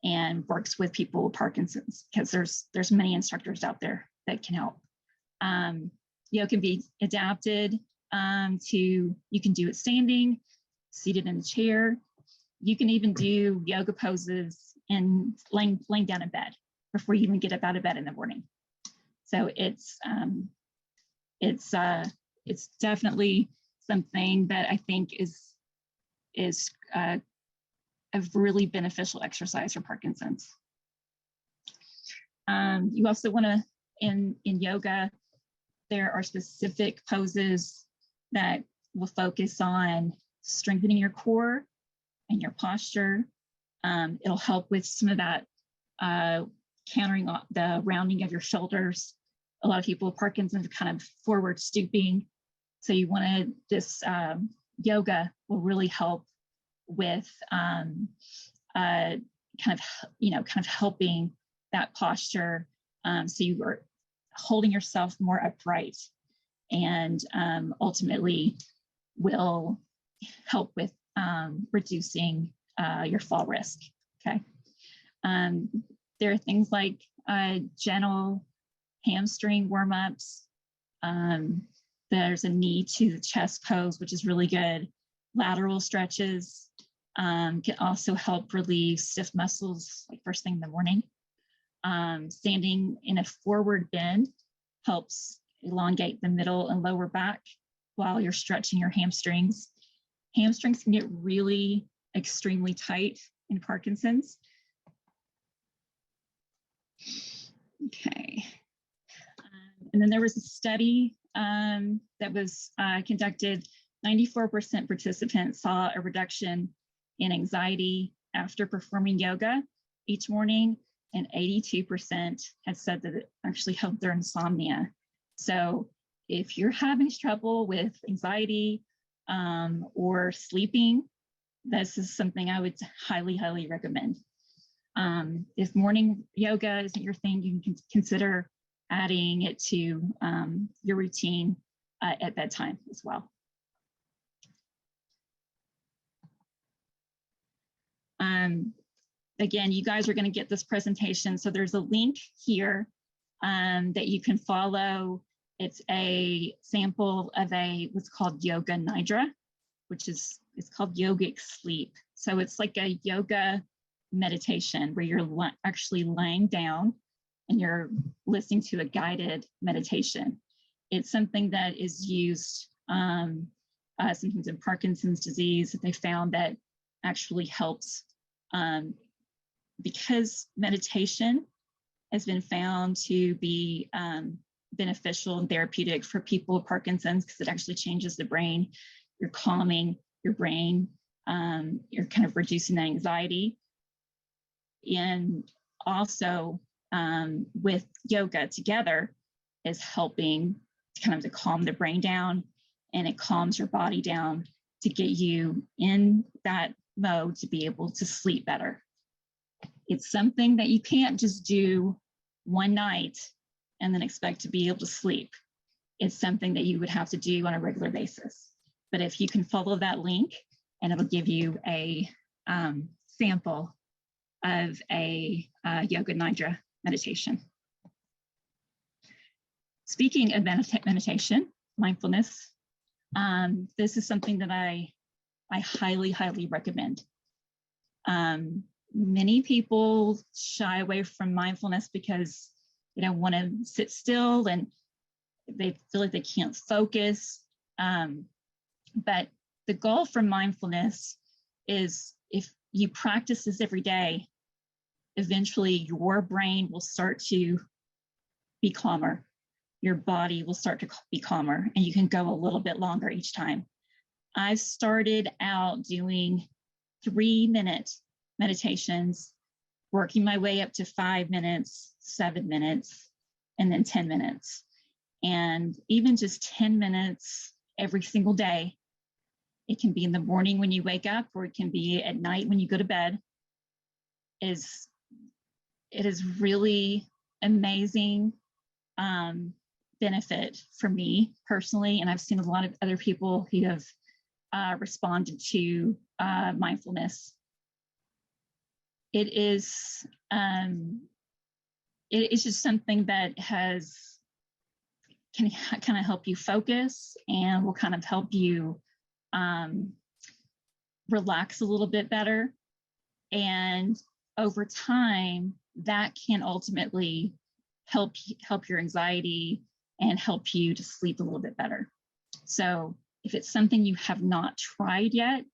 and works with people with Parkinson's, because there's many instructors out there that can help. Yoga can be adapted you can do it standing, seated in a chair. You can even do yoga poses and laying down in bed before you even get up out of bed in the morning. So it's definitely something that I think is a really beneficial exercise for Parkinson's. You also want to, in yoga, there are specific poses that will focus on strengthening your core and your posture. It'll help with some of that countering the rounding of your shoulders. A lot of people with Parkinson's are kind of forward stooping. So you want to, this yoga will really help with kind of helping that posture. So you are holding yourself more upright, and ultimately will help with reducing your fall risk. Okay. There are things like gentle hamstring warm-ups. There's a knee to the chest pose, which is really good. Lateral stretches can also help relieve stiff muscles, like first thing in the morning. Standing in a forward bend helps elongate the middle and lower back while you're stretching your hamstrings. Hamstrings can get really extremely tight in Parkinson's. Okay. And then there was a study that was conducted. 94% participants saw a reduction in anxiety after performing yoga each morning, and 82% had said that it actually helped their insomnia. So if you're having trouble with anxiety or sleeping, this is something I would highly, highly recommend. If morning yoga isn't your thing, you can consider adding it to your routine at bedtime as well. Again, you guys are going to get this presentation. So there's a link here that you can follow. It's a sample of what's called Yoga Nidra, which is, it's called yogic sleep. So it's like a yoga meditation where you're actually laying down and you're listening to a guided meditation. It's something that is used sometimes in Parkinson's disease, that they found that actually helps because meditation has been found to be beneficial and therapeutic for people with Parkinson's, because it actually changes the brain. You're calming your brain. You're kind of reducing the anxiety. And also with yoga together is helping kind of to calm the brain down, and it calms your body down to get you in that mode to be able to sleep better. It's something that you can't just do one night and then expect to be able to sleep. It's something that you would have to do on a regular basis. But if you can follow that link, and it'll give you a sample of a yoga nidra meditation. Speaking of meditation, mindfulness, this is something that I highly, highly recommend. Many people shy away from mindfulness because they don't want to sit still and they feel like they can't focus. But the goal for mindfulness is, if you practice this every day, eventually your brain will start to be calmer. Your body will start to be calmer, and you can go a little bit longer each time. I started out doing 3-minute meditations, working my way up to 5 minutes, 7 minutes, and then 10 minutes. And even just 10 minutes every single day, it can be in the morning when you wake up, or it can be at night when you go to bed, it is really amazing benefit for me personally. And I've seen a lot of other people who have responded to mindfulness. It is just something that can kind of help you focus and will kind of help you relax a little bit better. And over time, that can ultimately help your anxiety and help you to sleep a little bit better. So if it's something you have not tried yet,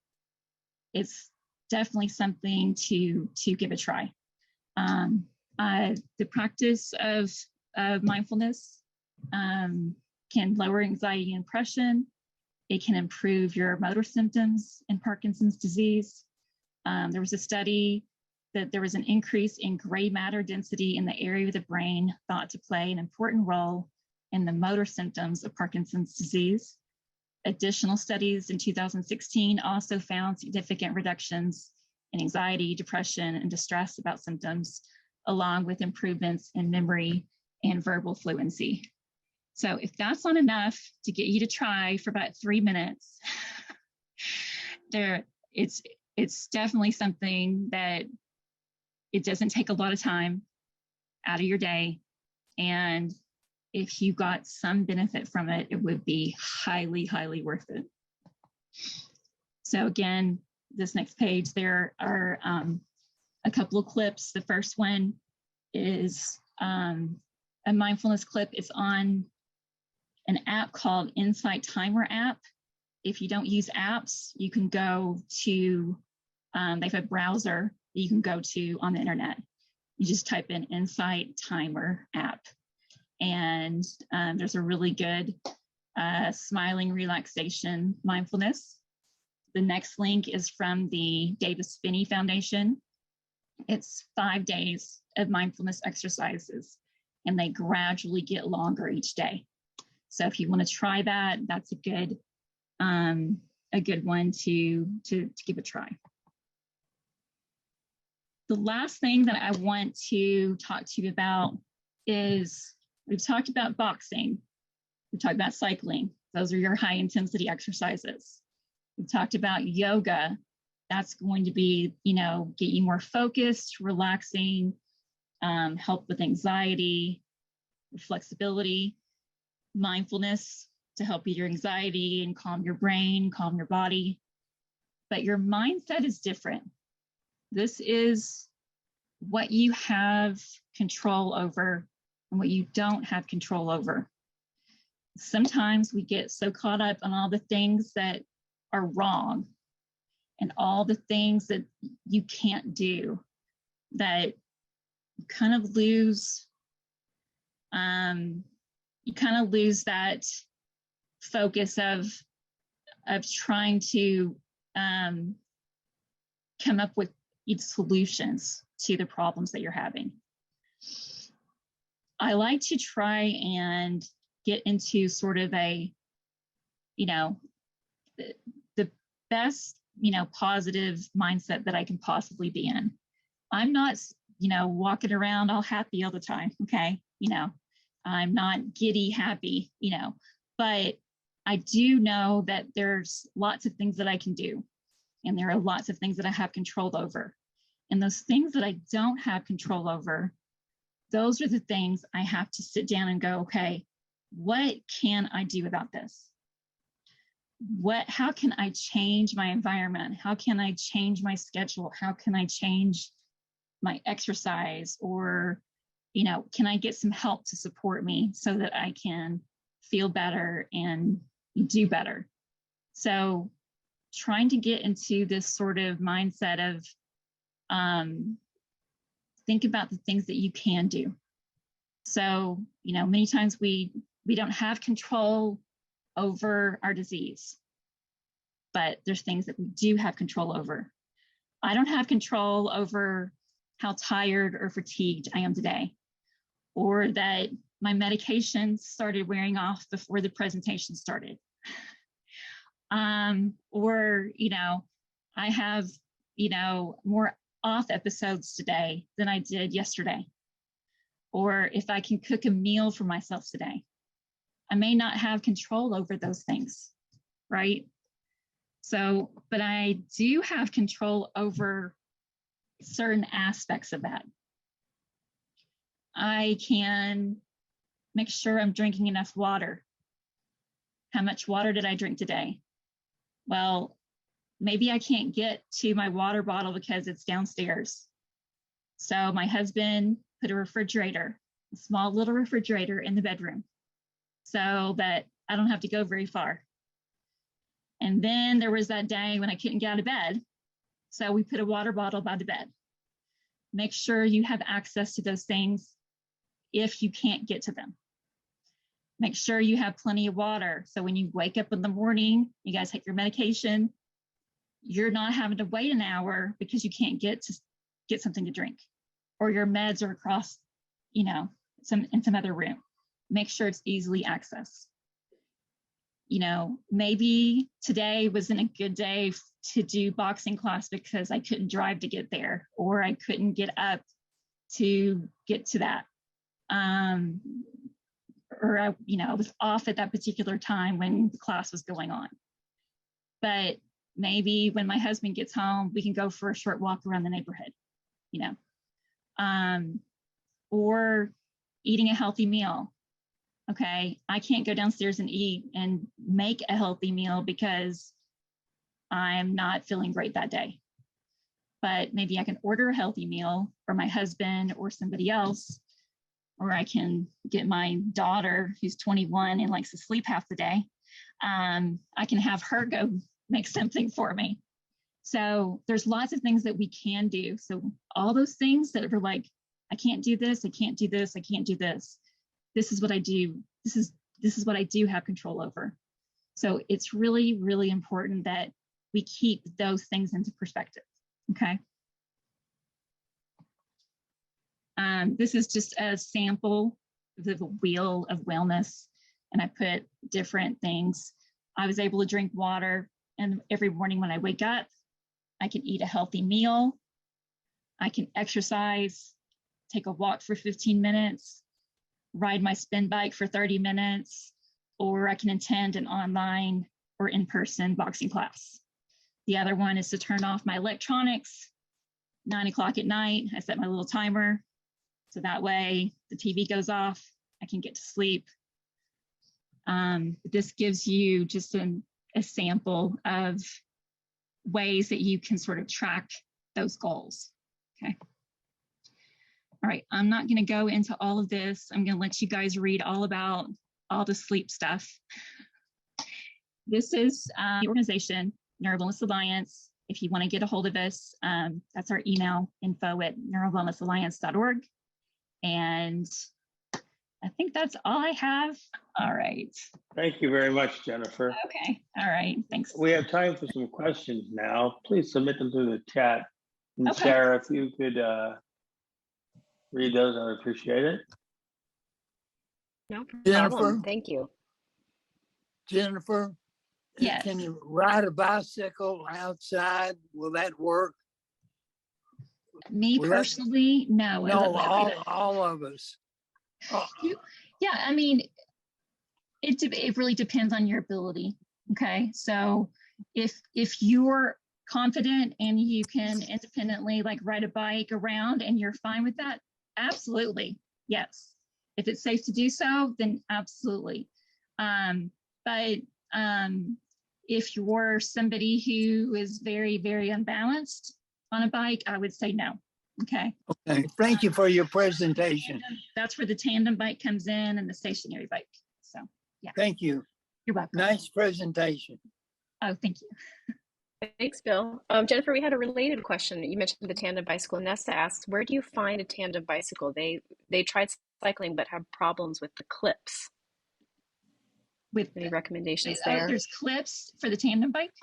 it's definitely something to give a try. The practice of mindfulness can lower anxiety and depression. It can improve your motor symptoms in Parkinson's disease. There was a study that there was an increase in gray matter density in the area of the brain thought to play an important role in the motor symptoms of Parkinson's disease. Additional studies in 2016 also found significant reductions in anxiety, depression, and distress about symptoms, along with improvements in memory and verbal fluency. So if that's not enough to get you to try for about 3 minutes, it's definitely something that it doesn't take a lot of time out of your day. And if you got some benefit from it, it would be highly, highly worth it. So again, this next page, there are a couple of clips. The first one is a mindfulness clip. It's on an app called Insight Timer app. If you don't use apps, you can go to, they have a browser that you can go to on the internet. You just type in Insight Timer app. And there's a really good smiling relaxation mindfulness. The next link is from the Davis Phinney Foundation. It's 5 days of mindfulness exercises, and they gradually get longer each day. So if you want to try that, that's a good one to give a try. The last thing that I want to talk to you about is, we've talked about boxing, we've talked about cycling. Those are your high intensity exercises. We've talked about yoga. That's going to be, get you more focused, relaxing, help with anxiety, flexibility, mindfulness to help you your anxiety and calm your brain, calm your body. But your mindset is different. This is what you have control over and what you don't have control over. Sometimes we get so caught up on all the things that are wrong and all the things that you can't do that you kind of lose that focus of trying to come up with solutions to the problems that you're having. I like to try and get into sort of a, the best, positive mindset that I can possibly be in. I'm not, walking around all happy all the time. Okay. I'm not giddy happy, but I do know that there's lots of things that I can do, and there are lots of things that I have control over. And those things that I don't have control over, those are the things I have to sit down and go, okay, what can I do about this? How can I change my environment? How can I change my schedule? How can I change my exercise? Or, can I get some help to support me so that I can feel better and do better? So trying to get into this sort of mindset of think about the things that you can do. So, many times we don't have control over our disease, but there's things that we do have control over. I don't have control over how tired or fatigued I am today, or that my medication started wearing off before the presentation started. Or, I have, more off episodes today than I did yesterday. Or if I can cook a meal for myself today. I may not have control over those things, right? So, but I do have control over certain aspects of that. I can make sure I'm drinking enough water. How much water did I drink today? Well, maybe I can't get to my water bottle because it's downstairs. So my husband put a small little refrigerator in the bedroom so that I don't have to go very far. And then there was that day when I couldn't get out of bed. So we put a water bottle by the bed. Make sure you have access to those things if you can't get to them. Make sure you have plenty of water. So when you wake up in the morning, you guys take your medication, you're not having to wait an hour because you can't get something to drink, or your meds are across, in some other room. Make sure it's easily accessed. Maybe today wasn't a good day to do boxing class because I couldn't drive to get there, or I couldn't get up to get to that. Or I was off at that particular time when the class was going on. But maybe when my husband gets home, we can go for a short walk around the neighborhood, or eating a healthy meal. Okay, I can't go downstairs and eat and make a healthy meal because I'm not feeling great that day. But maybe I can order a healthy meal for my husband or somebody else, or I can get my daughter, who's 21 and likes to sleep half the day. I can have her go make something for me. So there's lots of things that we can do. So all those things that are like, I can't do this, I can't do this, I can't do this. This is what I do. This is what I do have control over. So it's really, really important that we keep those things into perspective, okay? This is just a sample of the wheel of wellness, and I put different things. I was able to drink water, and every morning when I wake up, I can eat a healthy meal. I can exercise, take a walk for 15 minutes, ride my spin bike for 30 minutes, or I can attend an online or in-person boxing class. The other one is to turn off my electronics, 9 o'clock at night. I set my little timer. So that way the TV goes off, I can get to sleep. This gives you just a sample of ways that you can sort of track those goals, okay? All right, I'm not gonna go into all of this. I'm gonna let you guys read all about all the sleep stuff. This is the organization, Neurowellness Alliance. If you wanna get a hold of us, that's our email, info@neurowellnessalliance.org. And I think that's all I have. All right. Thank you very much, Jennifer. Okay, all right, thanks. We have time for some questions now. Please submit them through the chat. And Okay. Sarah, if you could read those, I would appreciate it. No problem. Jennifer? Thank you. Jennifer, Yes. can you ride a bicycle outside? Will that work? Me Well, that- personally, no. No, all of us. Yeah, I mean, It really depends on your ability. Okay, so if you're confident and you can independently like ride a bike around and you're fine with that, absolutely, yes. If it's safe to do so, then absolutely. But if you're somebody who is very, very unbalanced on a bike, I would say no. Okay. Okay, thank you for your presentation. That's where the tandem bike comes in and the stationary bike. So yeah, Thank you. you're welcome. Nice presentation. Oh, thank you. Thanks, Bill. Jennifer, we had a related question. You mentioned the tandem bicycle. Nessa asks, where do you find a tandem bicycle? They tried cycling but have problems with the clips. With Any recommendations oh, there? there's clips for the tandem bike.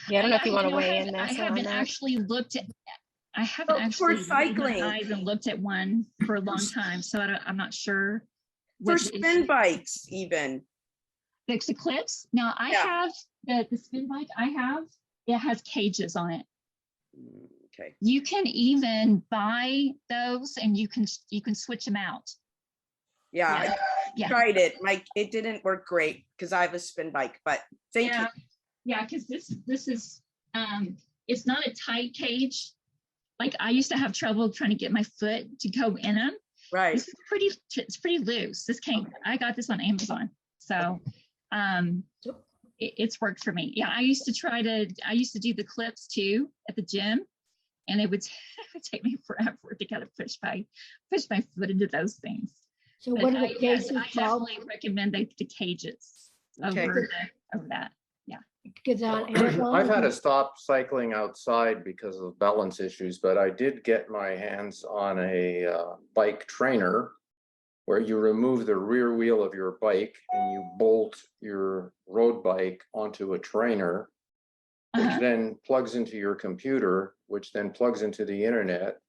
Yeah, I don't know if you want to weigh in, I Nessa, on haven't that. actually looked at. I haven't Oh, actually for cycling. I even looked at one for a long time, so I'm not sure. For what the spin issue- bikes, even. Fix the clips. Now I Yeah. have the spin bike I have. It has cages on it. Okay. You can even buy those, and you can switch them out. Yeah, I Yeah. tried it. It didn't work great because I have a spin bike, but thank you. Yeah, because this is it's not a tight cage. Like I used to have trouble trying to get my foot to go in them. Right. This is it's pretty loose. This came, I got this on Amazon. So it's worked for me. Yeah, I used to do the clips too at the gym, and it would take me forever to kind of push my foot into those things. So But what are I the cases I called? definitely recommend the cages Okay. over that. Because on I've Amazon, had to stop cycling outside because of balance issues, but I did get my hands on a bike trainer where you remove the rear wheel of your bike and you bolt your road bike onto a trainer, which Uh-huh. then plugs into your computer, which then plugs into the internet,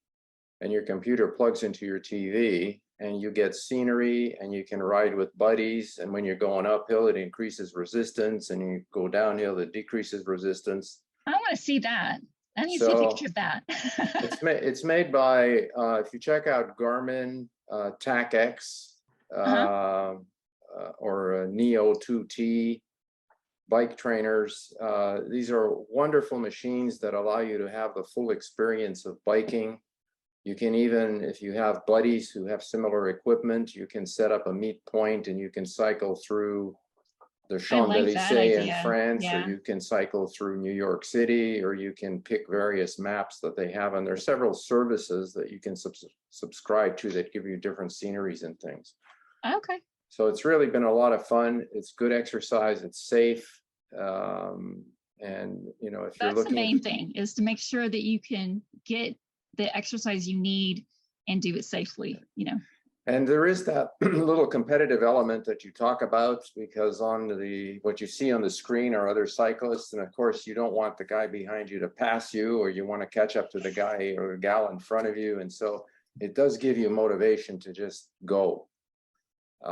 and your computer plugs into your TV, and you get scenery, and you can ride with buddies. And when you're going uphill, it increases resistance, and you go downhill, it decreases resistance. I want to see that. I need to see a So, picture of that. It's made by, if you check out Garmin, TAC-X, or Neo 2T bike trainers. These are wonderful machines that allow you to have the full experience of biking. You can even, if you have buddies who have similar equipment, you can set up a meet point and you can cycle through the like that Champs-Élysées in idea. France, Yeah. or you can cycle through New York City, or you can pick various maps that they have. And there's several services that you can subscribe to that give you different sceneries and things. Okay. So it's really been a lot of fun. It's good exercise. It's safe. And you know, if you're That's looking, the main thing, is to make sure that you can get the exercise you need and do it safely, you know. and there is that little competitive element that you talk about, because on what you see on the screen are other cyclists, and of course you don't want the guy behind you to pass you, or you want to catch up to the guy or gal in front of you. And so it does give you motivation to just go.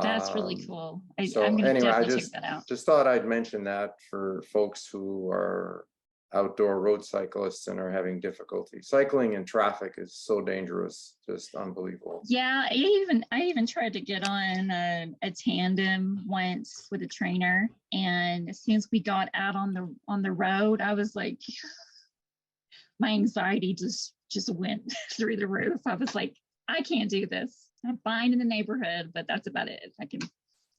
That's really cool. So I'm gonna anyway, I definitely check that out. just thought I'd mention that for folks who are outdoor road cyclists and are having difficulty. Cycling in traffic is so dangerous, just unbelievable. Yeah, I even tried to get on a tandem once with a trainer, and as soon as we got out on the road, I was like, my anxiety just went through the roof. I was like, I can't do this. I'm fine in the neighborhood, but that's about it. I can,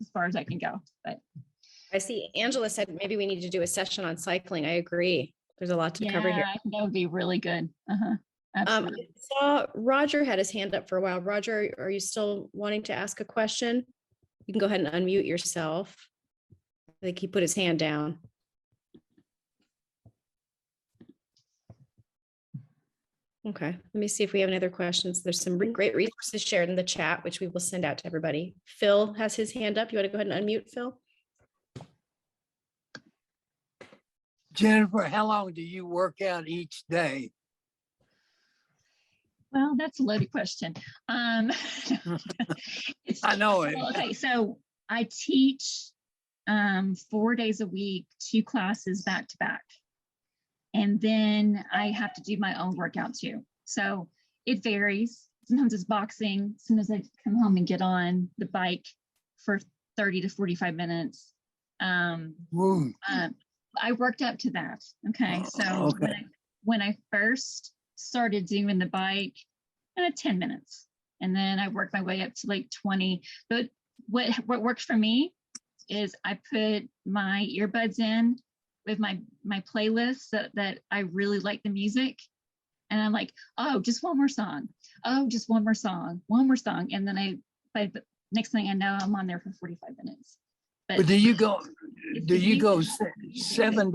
as far as I can go. But I see Angela said maybe we need to do a session on cycling. I agree. There's a lot to cover here. I think that would be really good. Absolutely. I saw Roger had his hand up for a while. Roger, are you still wanting to ask a question? You can go ahead and unmute yourself. I think he put his hand down. Okay, let me see if we have any other questions. There's some great resources shared in the chat, which we will send out to everybody. Phil has his hand up. You want to go ahead and unmute, Phil? Jennifer, how long do you work out each day? Well, that's a loaded question. I know it. Okay, so I teach 4 days a week, 2 classes back to back. And then I have to do my own workout too. So it varies. Sometimes it's boxing. Sometimes I come home and get on the bike for 30 to 45 minutes. Woo. I worked up to that. Okay. So Okay. when I first started doing the bike, 10 minutes. And then I worked my way up to like 20. But what works for me is I put my earbuds in with my playlist that I really like the music. And I'm like, oh, just one more song. Oh, just one more song, one more song. And then by the next thing I know, I'm on there for 45 minutes. But do you go easy. 7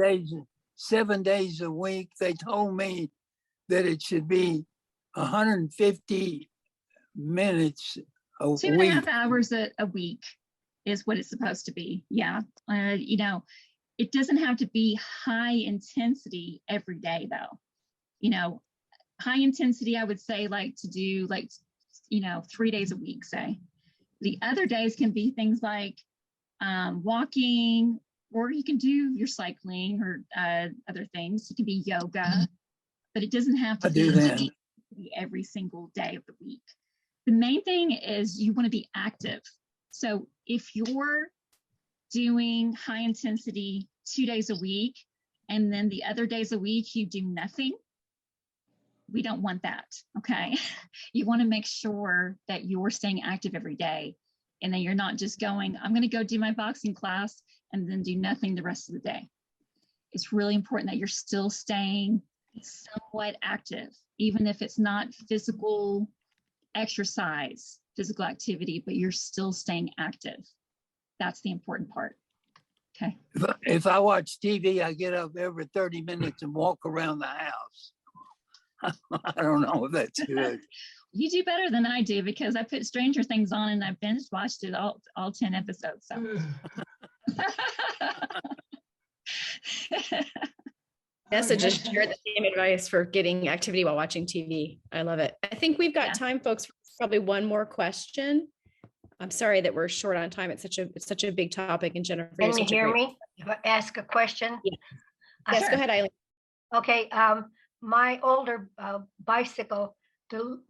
days a week? They told me that it should be 150 minutes a 2.5 week. hours a week is what it's supposed to be. Yeah. You know, it doesn't have to be high intensity every day though. You know, high intensity, I would say like to do 3 days a week, say. The other days can be things like walking, or you can do your cycling or other things. It can be yoga, but it doesn't have to be every single day of the week. The main thing is you want to be active. So if you're doing high intensity 2 days a week, and then the other days a week you do nothing, we don't want that, okay? You want to make sure that you're staying active every day, and then you're not just going, I'm going to go do my boxing class and then do nothing the rest of the day. It's really important that you're still staying somewhat active, even if it's not physical exercise, physical activity, but you're still staying active. That's the important part. Okay. If I watch TV, I get up every 30 minutes and walk around the house. I don't know if that's good. You do better than I do, because I put Stranger Things on and I binge watched it all 10 episodes. So. Nessa just shared the same advice for getting activity while watching TV. I love it. I think we've got time, folks, for probably one more question. I'm sorry that we're short on time. It's such a big topic, and Jennifer, Can you hear me? If I ask a question? Yeah. Yes, Sure. go ahead, Eileen. Okay, my older bicycle, the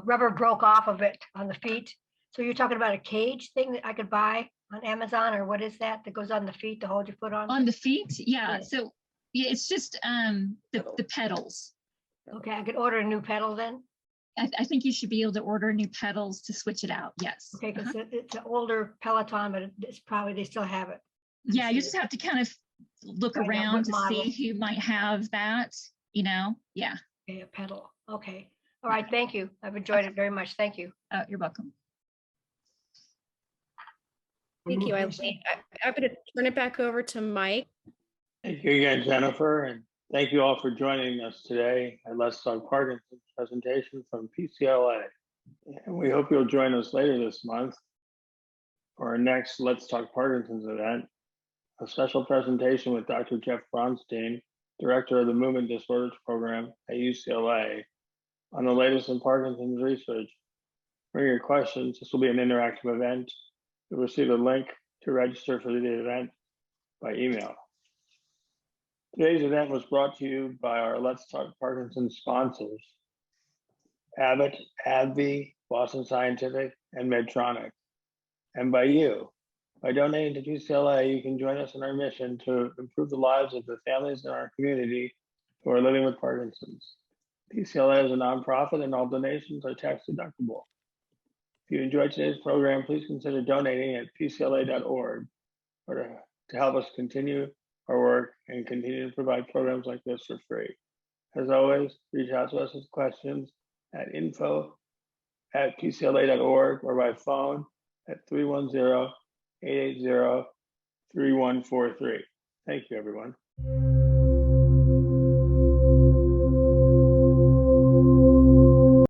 rubber broke off of it on the feet. So you're talking about a cage thing that I could buy on Amazon, or what is that goes on the feet to hold your foot on? On the feet? Yeah. Yeah. So yeah, it's just the pedals. Okay, I could order a new pedal then? I think you should be able to order new pedals to switch it out. Yes. Okay, because it's an older Peloton, but it's probably, they still have it. Yeah, you just have to kind of look Find out around what to model. see who might have that, you know? Yeah. Okay, a pedal. Okay. All right, thank you. I've enjoyed it very much. Thank you. You're welcome. Thank you, Eileen. I'm going to turn it back over to Mike. Thank you again, Jennifer, and thank you all for joining us today at Let's Talk Parkinson's presentation from PCLA. And we hope you'll join us later this month for our next Let's Talk Parkinson's event, a special presentation with Dr. Jeff Bronstein, Director of the Movement Disorders Program at UCLA, on the latest in Parkinson's research. Bring your questions. This will be an interactive event. You'll receive a link to register for the event by email. Today's event was brought to you by our Let's Talk Parkinson's sponsors, Abbott, AbbVie, Boston Scientific, and Medtronic, and by you. By donating to PCLA, you can join us in our mission to improve the lives of the families in our community who are living with Parkinson's. PCLA is a nonprofit and all donations are tax deductible. If you enjoyed today's program, please consider donating at PCLA.org or to help us continue our work and continue to provide programs like this for free. As always, reach out to us with questions at info@pcla.org or by phone at 310-880-3143. Thank you, everyone.